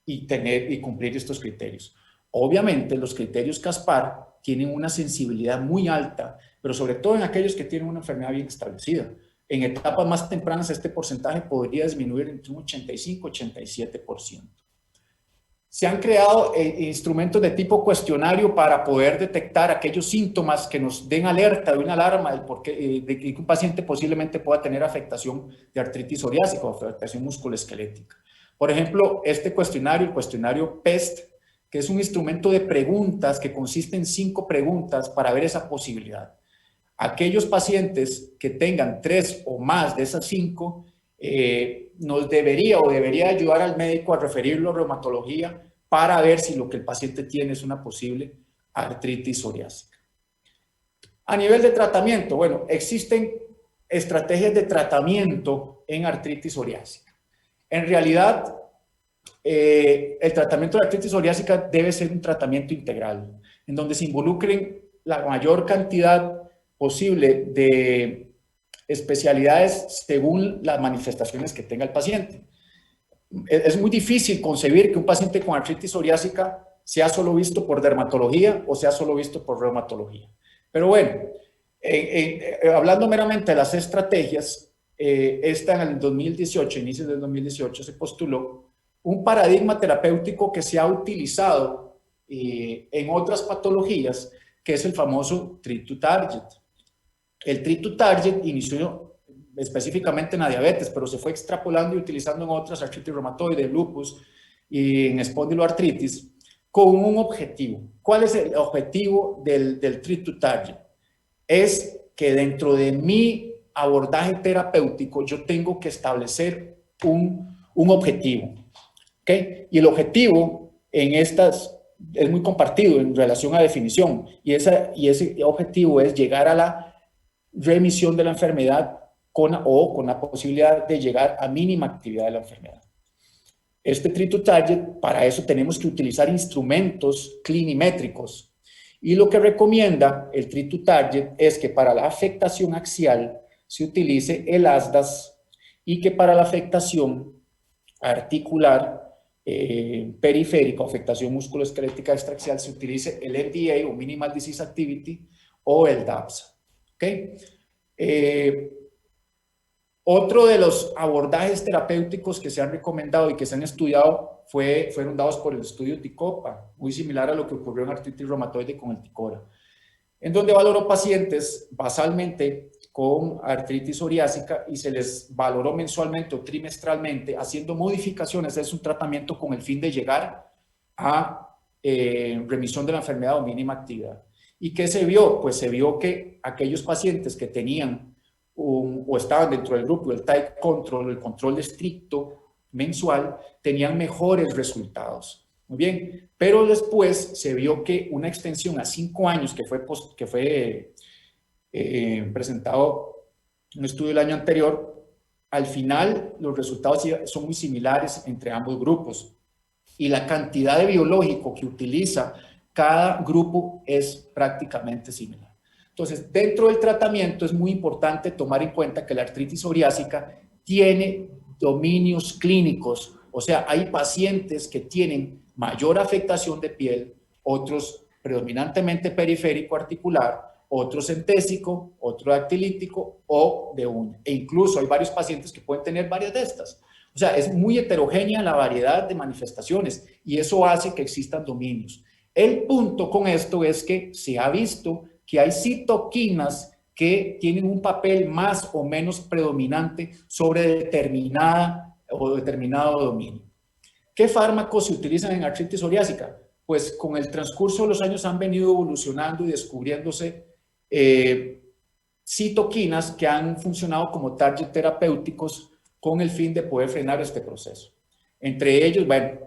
y cumplir estos criterios. Obviamente, los criterios Caspar tienen una sensibilidad muy alta, pero sobre todo en aquellos que tienen una enfermedad bien establecida. En etapas más tempranas, este porcentaje podría disminuir entre un 85 y 87%. Se han creado instrumentos de tipo cuestionario para poder detectar aquellos síntomas que nos den alerta de una alarma de que un paciente posiblemente pueda tener afectación de artritis psoriásica o afectación musculoesquelética. Por ejemplo, este cuestionario, el cuestionario PEST, que es un instrumento de preguntas que consiste en 5 preguntas para ver esa posibilidad. Aquellos pacientes que tengan 3 o más de esas 5, nos debería ayudar al médico a referirlo a reumatología para ver si lo que el paciente tiene es una posible artritis psoriásica. A nivel de tratamiento, bueno, existen estrategias de tratamiento en artritis psoriásica. En realidad, el tratamiento de artritis psoriásica debe ser un tratamiento integral, en donde se involucren la mayor cantidad posible de especialidades según las manifestaciones que tenga el paciente. Es muy difícil concebir que un paciente con artritis psoriásica sea solo visto por dermatología o sea solo visto por reumatología. Pero bueno, hablando meramente de las estrategias, esta en el 2018, inicios del 2018, se postuló un paradigma terapéutico que se ha utilizado en otras patologías, que es el famoso Treat to Target. El Treat to Target inició específicamente en la diabetes, pero se fue extrapolando y utilizando en otras, artritis reumatoide, lupus y en espondiloartritis, con un objetivo. ¿Cuál es el objetivo del Treat to Target? Es que dentro de mi abordaje terapéutico yo tengo que establecer un objetivo. ¿Okay? Y el objetivo en estas es muy compartido en relación a definición y ese objetivo es llegar a la remisión de la enfermedad con la posibilidad de llegar a mínima actividad de la enfermedad. Este Treat to Target, para eso tenemos que utilizar instrumentos clinimétricos y lo que recomienda el Treat to Target es que para la afectación axial se utilice el ASDAS y que para la afectación articular periférica o afectación musculoesquelética extraaxial se utilice el MDA o Minimal Disease Activity o el DAPSA. ¿Okay? Otro de los abordajes terapéuticos que se han recomendado y que se han estudiado fueron dados por el estudio TICOPA, muy similar a lo que ocurrió en artritis reumatoide con el TICORA, en donde valoró pacientes basalmente con artritis psoriásica y se les valoró mensualmente o trimestralmente haciendo modificaciones. Es un tratamiento con el fin de llegar a remisión de la enfermedad o mínima actividad. ¿Y qué se vio? Pues se vio que aquellos pacientes que tenían o estaban dentro del grupo del tight control, el control estricto mensual, tenían mejores resultados. Muy bien, pero después se vio que una extensión a 5 años que fue presentado en un estudio del año anterior, al final los resultados son muy similares entre ambos grupos y la cantidad de biológico que utiliza cada grupo es prácticamente similar. Entonces, dentro del tratamiento es muy importante tomar en cuenta que la artritis psoriásica tiene dominios clínicos, o sea, hay pacientes que tienen mayor afectación de piel, otros predominantemente periférico articular, otros entésico, otro dactilítico o de uña. E incluso hay varios pacientes que pueden tener varias de estas. O sea, es muy heterogénea la variedad de manifestaciones y eso hace que existan dominios. El punto con esto es que se ha visto que hay citoquinas que tienen un papel más o menos predominante sobre determinada o determinado dominio. ¿Qué fármacos se utilizan en artritis psoriásica? Pues con el transcurso de los años han venido evolucionando y descubriéndose citoquinas que han funcionado como target terapéuticos con el fin de poder frenar este proceso. Entre ellos, bueno,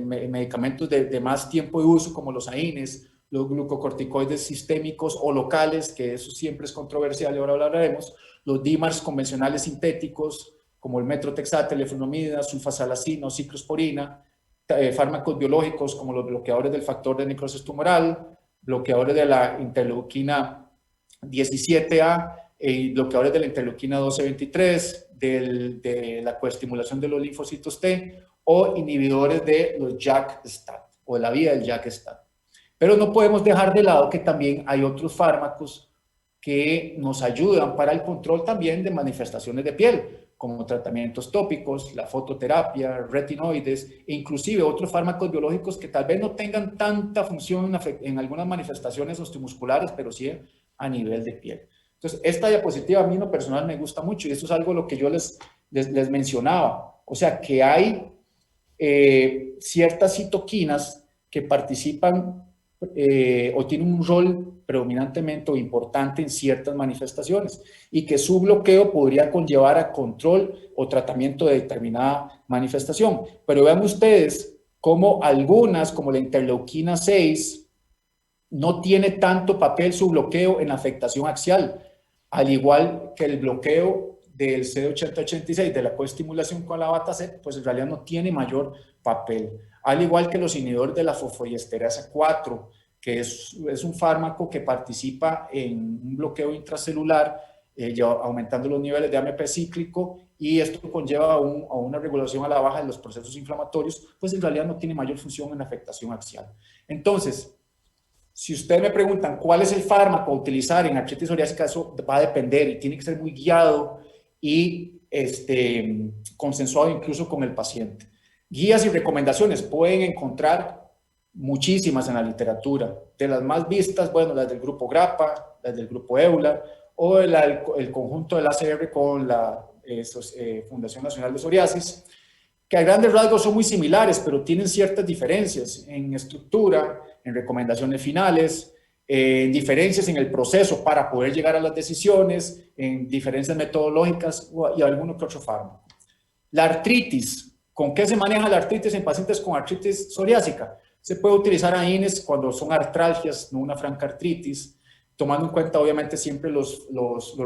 medicamentos de más tiempo de uso como los AINES, los glucocorticoides sistémicos o locales, que eso siempre es controversial y ahora hablaremos, los DIMARS convencionales sintéticos como el metrotexate, leflunomida, sulfasalacina o ciclosporina, fármacos biológicos como los bloqueadores del factor de necrosis tumoral, bloqueadores de la interleuquina 17A, bloqueadores de la interleuquina 12-23, de la coestimulación de los linfocitos T o inhibidores de los JAK-STAT o de la vía del JAK-STAT. Pero no podemos dejar de lado que también hay otros fármacos que nos ayudan para el control también de manifestaciones de piel, como tratamientos tópicos, la fototerapia, retinoides e inclusive otros fármacos biológicos que tal vez no tengan tanta función en algunas manifestaciones osteomusculares, pero sí a nivel de piel. Entonces, esta diapositiva a mí en lo personal me gusta mucho y esto es algo lo que yo les mencionaba. O sea, que hay ciertas citoquinas que participan o tienen un rol predominantemente o importante en ciertas manifestaciones y que su bloqueo podría conllevar a control o tratamiento de determinada manifestación. Pero vean ustedes cómo algunas, como la interleuquina 6, no tiene tanto papel su bloqueo en la afectación axial, al igual que el bloqueo del CD80-86 de la coestimulación con la beta-C, pues en realidad no tiene mayor papel. Al igual que los inhibidores de la fosfodiesterasa 4, que es un fármaco que participa en un bloqueo intracelular, aumentando los niveles de AMP cíclico, y esto conlleva a una regulación a la baja de los procesos inflamatorios, pues en realidad no tiene mayor función en la afectación axial. Entonces, si ustedes me preguntan cuál es el fármaco a utilizar en artritis psoriásica, eso va a depender y tiene que ser muy guiado y consensuado incluso con el paciente. Guías y recomendaciones pueden encontrar muchísimas en la literatura. De las más vistas, bueno, las del grupo GRAPPA, las del grupo EULAR o el conjunto del ACR con la Fundación Nacional de Psoriasis, que a grandes rasgos son muy similares, pero tienen ciertas diferencias en estructura, en recomendaciones finales, en diferencias en el proceso para poder llegar a las decisiones, en diferencias metodológicas y alguno que otro fármaco. La artritis. ¿Con qué se maneja la artritis en pacientes con artritis psoriásica? Se puede utilizar AINES cuando son artralgias, no una franca artritis, tomando en cuenta obviamente siempre los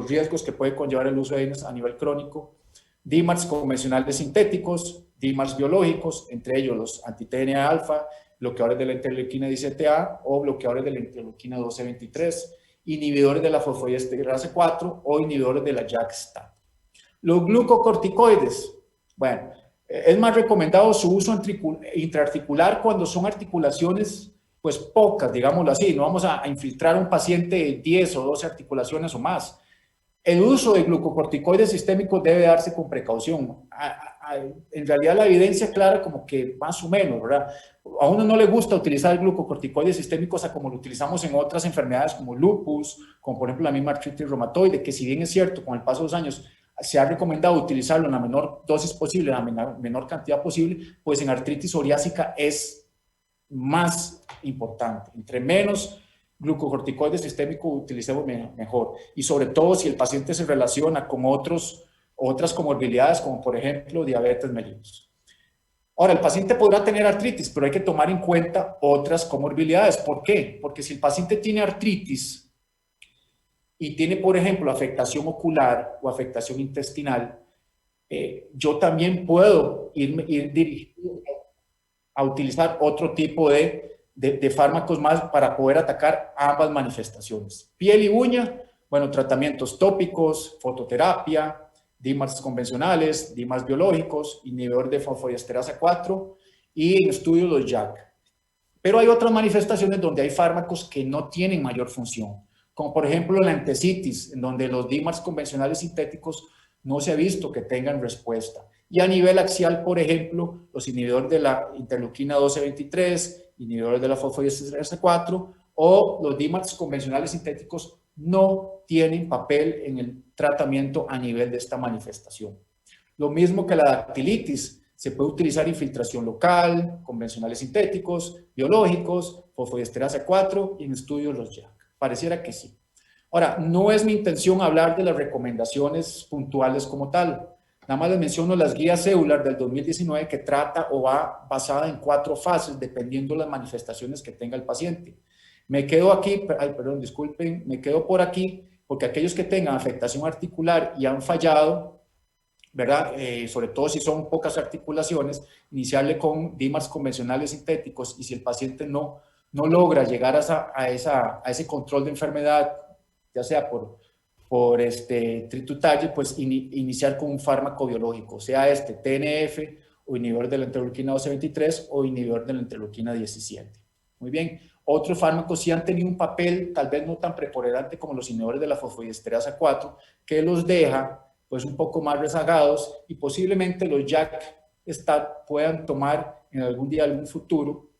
riesgos que puede conllevar el uso de AINES a nivel crónico. DIMARS convencionales sintéticos, DIMARS biológicos, entre ellos los anti-TNA alfa, bloqueadores de la interleuquina 17A o bloqueadores de la interleuquina 12-23, inhibidores de la fosfodiesterasa 4 o inhibidores de la JAK-STAT. Los glucocorticoides, bueno, es más recomendado su uso intraarticular cuando son articulaciones pues pocas, digámoslo así. No vamos a infiltrar a un paciente de 10 o 12 articulaciones o más. El uso de glucocorticoides sistémicos debe darse con precaución. En realidad la evidencia clara como que más o menos, ¿verdad? A uno no le gusta utilizar glucocorticoides sistémicos como lo utilizamos en otras enfermedades como lupus, como por ejemplo la misma artritis reumatoide, que si bien es cierto, con el paso de los años se ha recomendado utilizarlo en la menor dosis posible, en la menor cantidad posible, pues en artritis psoriásica es más importante. Entre menos glucocorticoides sistémicos utilicemos mejor. Y sobre todo si el paciente se relaciona con otras comorbilidades, como por ejemplo diabetes mellitus. Ahora, el paciente podrá tener artritis, pero hay que tomar en cuenta otras comorbilidades. ¿Por qué? Porque si el paciente tiene artritis y tiene, por ejemplo, afectación ocular o afectación intestinal, yo también puedo ir dirigido a utilizar otro tipo de fármacos más para poder atacar ambas manifestaciones. Piel y uña, bueno, tratamientos tópicos, fototerapia, DIMARS convencionales, DIMARS biológicos, inhibidor de fosfodiesterasa 4 y en estudio los JAK. Pero hay otras manifestaciones donde hay fármacos que no tienen mayor función, como por ejemplo la entesitis, en donde los DIMARS convencionales sintéticos no se ha visto que tengan respuesta. Y a nivel axial, por ejemplo, los inhibidores de la interleuquina 12-23, inhibidores de la fosfodiesterasa 4 o los DMARDs convencionales sintéticos no tienen papel en el tratamiento a nivel de esta manifestación. Lo mismo que la dactilitis, se puede utilizar infiltración local, convencionales sintéticos, biológicos, fosfodiesterasa 4 y en estudios los JAK. Pareciera que sí. Ahora, no es mi intención hablar de las recomendaciones puntuales como tal. Nada más les menciono las guías EULAR del 2019 que trata o va basada en 4 fases dependiendo de las manifestaciones que tenga el paciente. Me quedo aquí, disculpen, me quedo por aquí porque aquellos que tengan afectación articular y han fallado, ¿verdad? Sobre todo si son pocas articulaciones, iniciarle con DMARDs convencionales sintéticos y si el paciente no logra llegar a ese control de enfermedad, ya sea por tritutalle, pues iniciar con un fármaco biológico, sea TNF o inhibidor de la interleuquina 12-23 o inhibidor de la interleuquina 17. Muy bien. Otros fármacos sí han tenido un papel tal vez no tan preponderante como los inhibidores de la fosfodiesterasa 4, que los deja pues un poco más rezagados y posiblemente los JAK puedan tomar en algún día, algún futuro,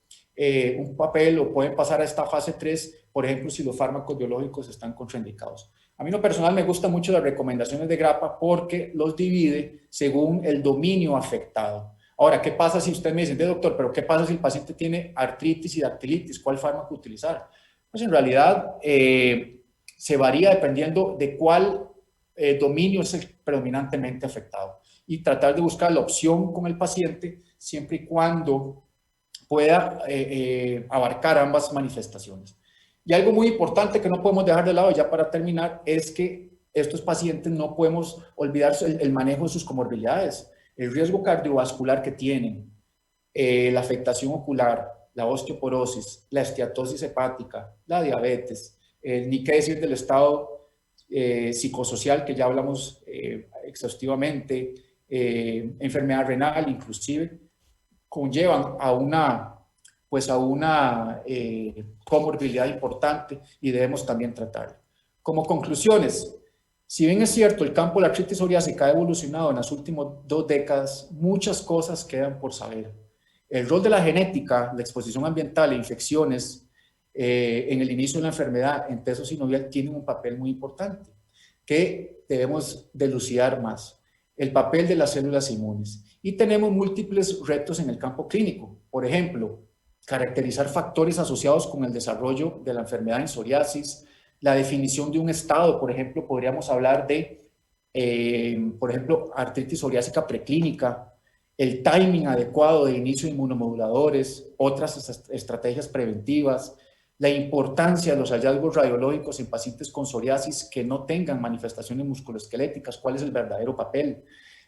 un papel o pueden pasar a esta fase 3, por ejemplo, si los fármacos biológicos están contraindicados. A mí en lo personal me gustan mucho las recomendaciones de GRAPPA porque los divide según el dominio afectado. Ahora, ¿qué pasa si usted me dice, doctor, pero qué pasa si el paciente tiene artritis y dactilitis? ¿Cuál fármaco utilizar? Pues en realidad se varía dependiendo de cuál dominio es el predominantemente afectado y tratar de buscar la opción con el paciente siempre y cuando pueda abarcar ambas manifestaciones. Y algo muy importante que no podemos dejar de lado ya para terminar es que estos pacientes no podemos olvidar el manejo de sus comorbilidades, el riesgo cardiovascular que tienen, la afectación ocular, la osteoporosis, la esteatosis hepática, la diabetes, ni qué decir del estado psicosocial que ya hablamos exhaustivamente, enfermedad renal inclusive, conllevan a una comorbilidad importante y debemos también tratarla. Como conclusiones, si bien es cierto el campo de la artritis psoriásica ha evolucionado en las últimas 2 décadas, muchas cosas quedan por saber. El rol de la genética, la exposición ambiental e infecciones en el inicio de la enfermedad en teso sinovial tienen un papel muy importante que debemos dilucidar más. El papel de las células inmunes. Y tenemos múltiples retos en el campo clínico. Por ejemplo, caracterizar factores asociados con el desarrollo de la enfermedad en psoriasis, la definición de un estado, por ejemplo, podríamos hablar de, por ejemplo, artritis psoriásica preclínica, el timing adecuado de inicio de inmunomoduladores, otras estrategias preventivas, la importancia de los hallazgos radiológicos en pacientes con psoriasis que no tengan manifestaciones musculoesqueléticas, cuál es el verdadero papel,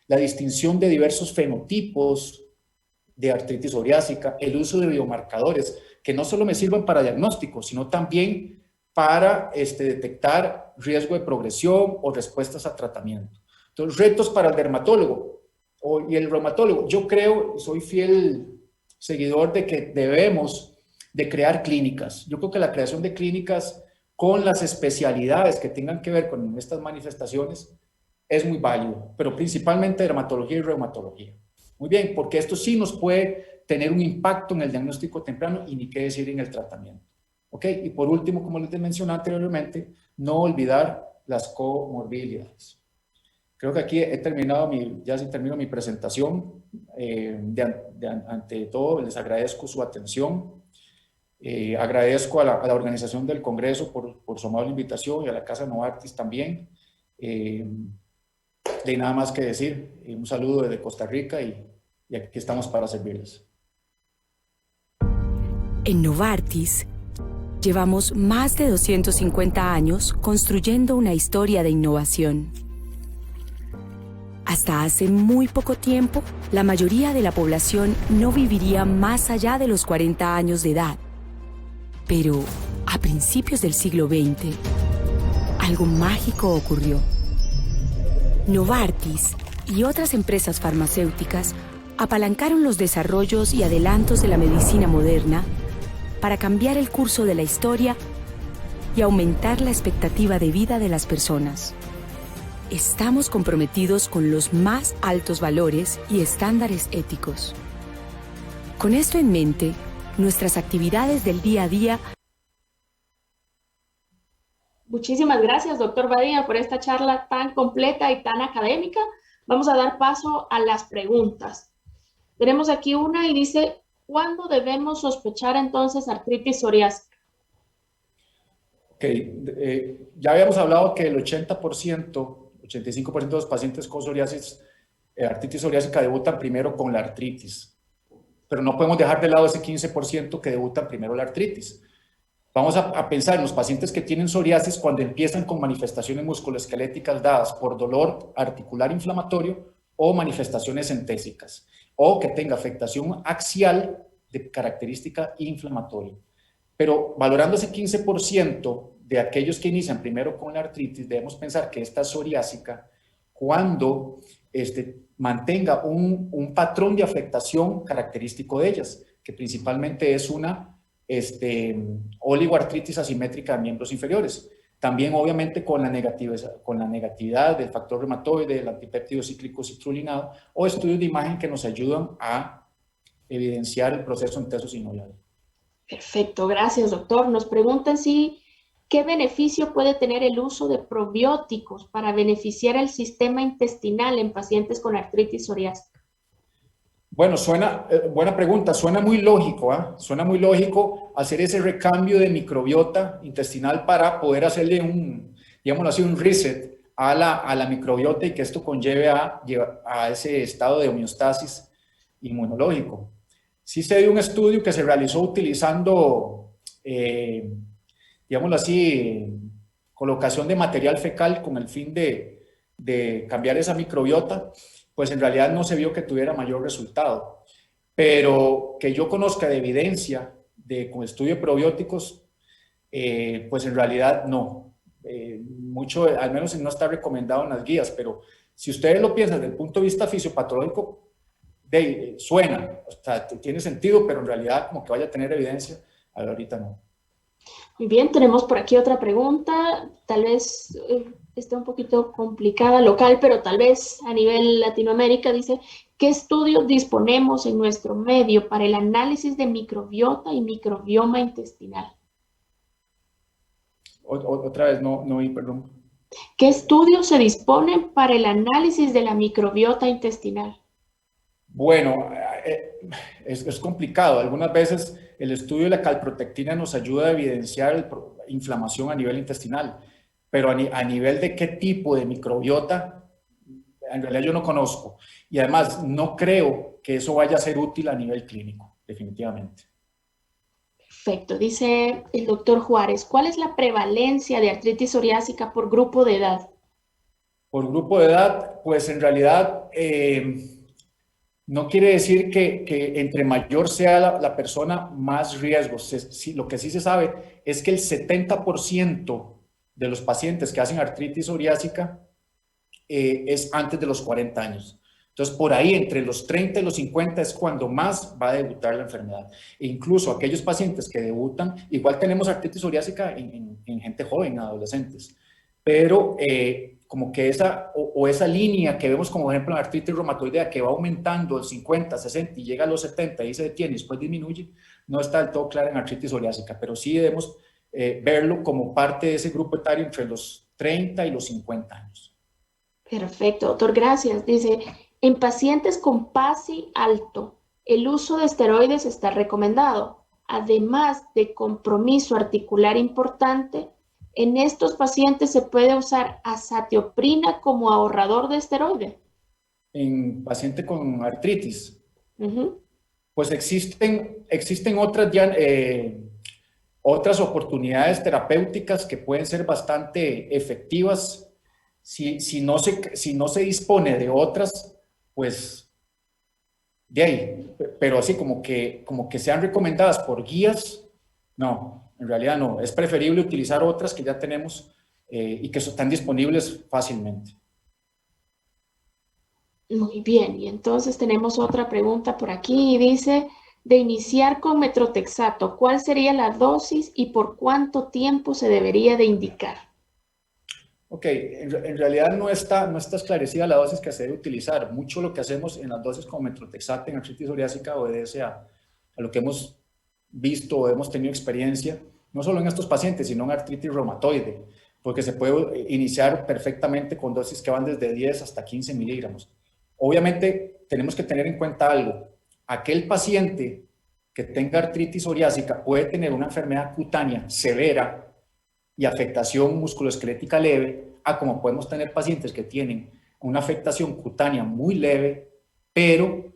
la distinción de diversos fenotipos de artritis psoriásica, el uso de biomarcadores que no solo me sirvan para diagnóstico, sino también para detectar riesgo de progresión o respuestas a tratamiento. Entonces, retos para el dermatólogo y el reumatólogo. Yo creo, soy fiel seguidor de que debemos de crear clínicas. Yo creo que la creación de clínicas con las especialidades que tengan que ver con estas manifestaciones es muy válido, pero principalmente dermatología y reumatología. Muy bien, porque esto sí nos puede tener un impacto en el diagnóstico temprano y ni qué decir en el tratamiento. ¿Ok? Y por último, como les mencioné anteriormente, no olvidar las comorbilidades. Creo que aquí he terminado termino mi presentación. Ante todo, les agradezco su atención. Agradezco a la organización del Congreso por su amable invitación y a la Casa Novartis también. De nada más que decir, un saludo desde Costa Rica y aquí estamos para servirles. En Novartis llevamos más de 250 años construyendo una historia de innovación. Hasta hace muy poco tiempo, la mayoría de la población no viviría más allá de los 40 años de edad. Pero a principios del siglo XX, algo mágico ocurrió. Novartis y otras empresas farmacéuticas apalancaron los desarrollos y adelantos de la medicina moderna para cambiar el curso de la historia y aumentar la expectativa de vida de las personas. estamos comprometidos con los más altos valores y estándares éticos. Con esto en mente, nuestras actividades del día a día. Muchísimas gracias, doctor Badía, por esta charla tan completa y tan académica. Vamos a dar paso a las preguntas. Tenemos aquí una y dice, ¿cuándo debemos sospechar entonces artritis psoriásica? Ok, ya habíamos hablado que el 85% de los pacientes con psoriasis, artritis psoriásica debutan primero con la artritis, pero no podemos dejar de lado ese 15% que debutan primero la artritis. Vamos a pensar en los pacientes que tienen psoriasis cuando empiezan con manifestaciones musculoesqueléticas dadas por dolor articular inflamatorio o manifestaciones entésicas, o que tenga afectación axial de característica inflamatoria. Pero valorando ese 15% de aquellos que inician primero con la artritis, debemos pensar que esta psoriásica, cuando mantenga un patrón de afectación característico de ellas, que principalmente es una oligoartritis asimétrica de miembros inferiores. También, obviamente, con la negatividad del factor reumatoide, del antipéptido cíclico citrulinado, o estudios de imagen que nos ayudan a evidenciar el proceso enteso sinovial. Perfecto, gracias, doctor. Nos preguntan qué beneficio puede tener el uso de probióticos para beneficiar el sistema intestinal en pacientes con artritis psoriásica. Bueno, buena pregunta, suena muy lógico, ¿eh? Suena muy lógico hacer ese recambio de microbiota intestinal para poder hacerle digámoslo así, un reset a la microbiota y que esto conlleve a ese estado de homeostasis inmunológico. Sí se dio un estudio que se realizó utilizando, digámoslo así, colocación de material fecal con el fin de cambiar esa microbiota, pues en realidad no se vio que tuviera mayor resultado. Pero que yo conozca de evidencia con estudio de probióticos, pues en realidad no. Mucho, al menos no está recomendado en las guías, pero si ustedes lo piensan desde el punto de vista fisiopatológico, suena, o sea, tiene sentido, pero en realidad como que vaya a tener evidencia, ahorita no. Muy bien, tenemos por aquí otra pregunta, tal vez esté un poquito complicada local, pero tal vez a nivel Latinoamérica. Dice, ¿qué estudios disponemos en nuestro medio para el análisis de microbiota y microbioma intestinal? Otra vez, no oí, perdón. ¿Qué estudios se disponen para el análisis de la microbiota intestinal? Bueno, es complicado. Algunas veces el estudio de la calprotectina nos ayuda a evidenciar inflamación a nivel intestinal, pero a nivel de qué tipo de microbiota, en realidad yo no conozco. Y además no creo que eso vaya a ser útil a nivel clínico, definitivamente. Perfecto. Dice el doctor Juárez, ¿cuál es la prevalencia de artritis psoriásica por grupo de edad? Por grupo de edad, pues en realidad no quiere decir que entre mayor sea la persona, más riesgos. Lo que sí se sabe es que el 70% de los pacientes que hacen artritis psoriásica es antes de los 40 años. Entonces, por ahí, entre los 30 y los 50 es cuando más va a debutar la enfermedad. E incluso aquellos pacientes que debutan, igual tenemos artritis psoriásica en gente joven, en adolescentes, pero como que esa línea que vemos como por ejemplo en la artritis reumatoidea que va aumentando de 50, 60 y llega a los 70 y se detiene y después disminuye, no está del todo clara en artritis psoriásica, pero sí debemos verlo como parte de ese grupo etario entre los 30 y los 50 años. Perfecto, doctor, gracias. Dice, en pacientes con PASI alto, el uso de esteroides está recomendado, además de compromiso articular importante. En estos pacientes se puede usar azatioprina como ahorrador de esteroide. En paciente con artritis, pues existen otras oportunidades terapéuticas que pueden ser bastante efectivas. Si no se dispone de otras, pues de ahí, pero así como que sean recomendadas por guías, no. En realidad no, es preferible utilizar otras que ya tenemos y que están disponibles fácilmente. Muy bien, y entonces tenemos otra pregunta por aquí y dice, de iniciar con metrotexato, ¿cuál sería la dosis y por cuánto tiempo se debería de indicar? Ok, en realidad no está esclarecida la dosis que se debe utilizar. Mucho lo que hacemos en las dosis con metrotexate en artritis psoriásica obedece a lo que hemos visto o hemos tenido experiencia, no solo en estos pacientes, sino en artritis reumatoide, porque se puede iniciar perfectamente con dosis que van desde 10 hasta 15 miligramos. Obviamente tenemos que tener en cuenta algo. Aquel paciente que tenga artritis psoriásica puede tener una enfermedad cutánea severa y afectación musculoesquelética leve, a como podemos tener pacientes que tienen una afectación cutánea muy leve, pero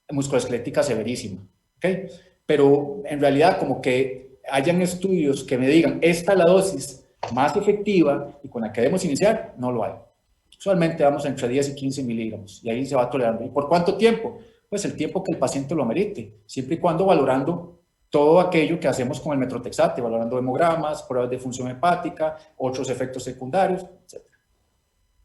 musculoesquelética severísima. ¿Okay? Pero en realidad como que hayan estudios que me digan, esta es la dosis más efectiva y con la que debemos iniciar, no lo hay. Usualmente vamos entre 10 y 15 miligramos y ahí se va tolerando. ¿Y por cuánto tiempo? Pues el tiempo que el paciente lo amerite, siempre y cuando valorando todo aquello que hacemos con el metrotexate, valorando hemogramas, pruebas de función hepática, otros efectos secundarios, etc.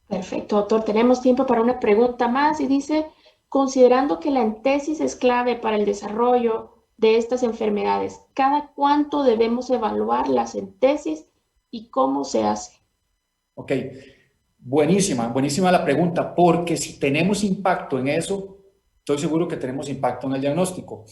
Perfecto, doctor. Tenemos tiempo para una pregunta más y dice, considerando que la entesis es clave para el desarrollo de estas enfermedades, ¿cada cuánto debemos evaluar las entesis y cómo se hace? Ok, buenísima la pregunta, porque si tenemos impacto en eso, estoy seguro que tenemos impacto en el diagnóstico.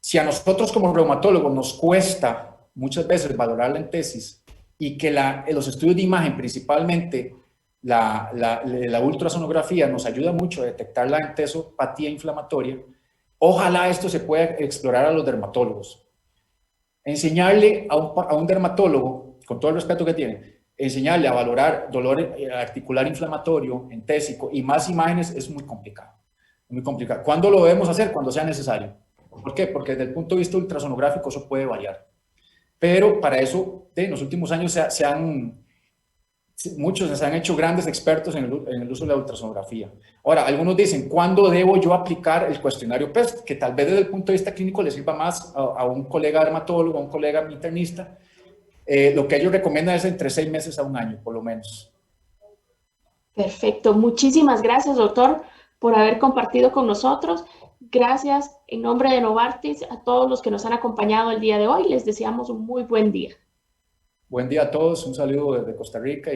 Si a nosotros como reumatólogos nos cuesta muchas veces valorar la entesis y que los estudios de imagen, principalmente la ultrasonografía, nos ayuda mucho a detectar la entesopatía inflamatoria, ojalá esto se pueda explorar a los dermatólogos. Enseñarle a un dermatólogo, con todo el respeto que tiene, enseñarle a valorar dolor articular inflamatorio, entésico y más imágenes es muy complicado. Muy complicado. ¿Cuándo lo debemos hacer? Cuando sea necesario. ¿Por qué? Porque desde el punto de vista ultrasonográfico eso puede variar. Pero para eso, en los últimos años muchos se han hecho grandes expertos en el uso de la ultrasonografía. Ahora, algunos dicen, ¿cuándo debo yo aplicar el cuestionario PEST? Que tal vez desde el punto de vista clínico le sirva más a un colega dermatólogo, a un colega internista. Lo que ellos recomiendan es entre 6 meses a un año, por lo menos. Perfecto. Muchísimas gracias, doctor, por haber compartido con nosotros. Gracias en nombre de Novartis a todos los que nos han acompañado el día de hoy. Les deseamos un muy buen día. Buen día a todos, un saludo desde Costa Rica.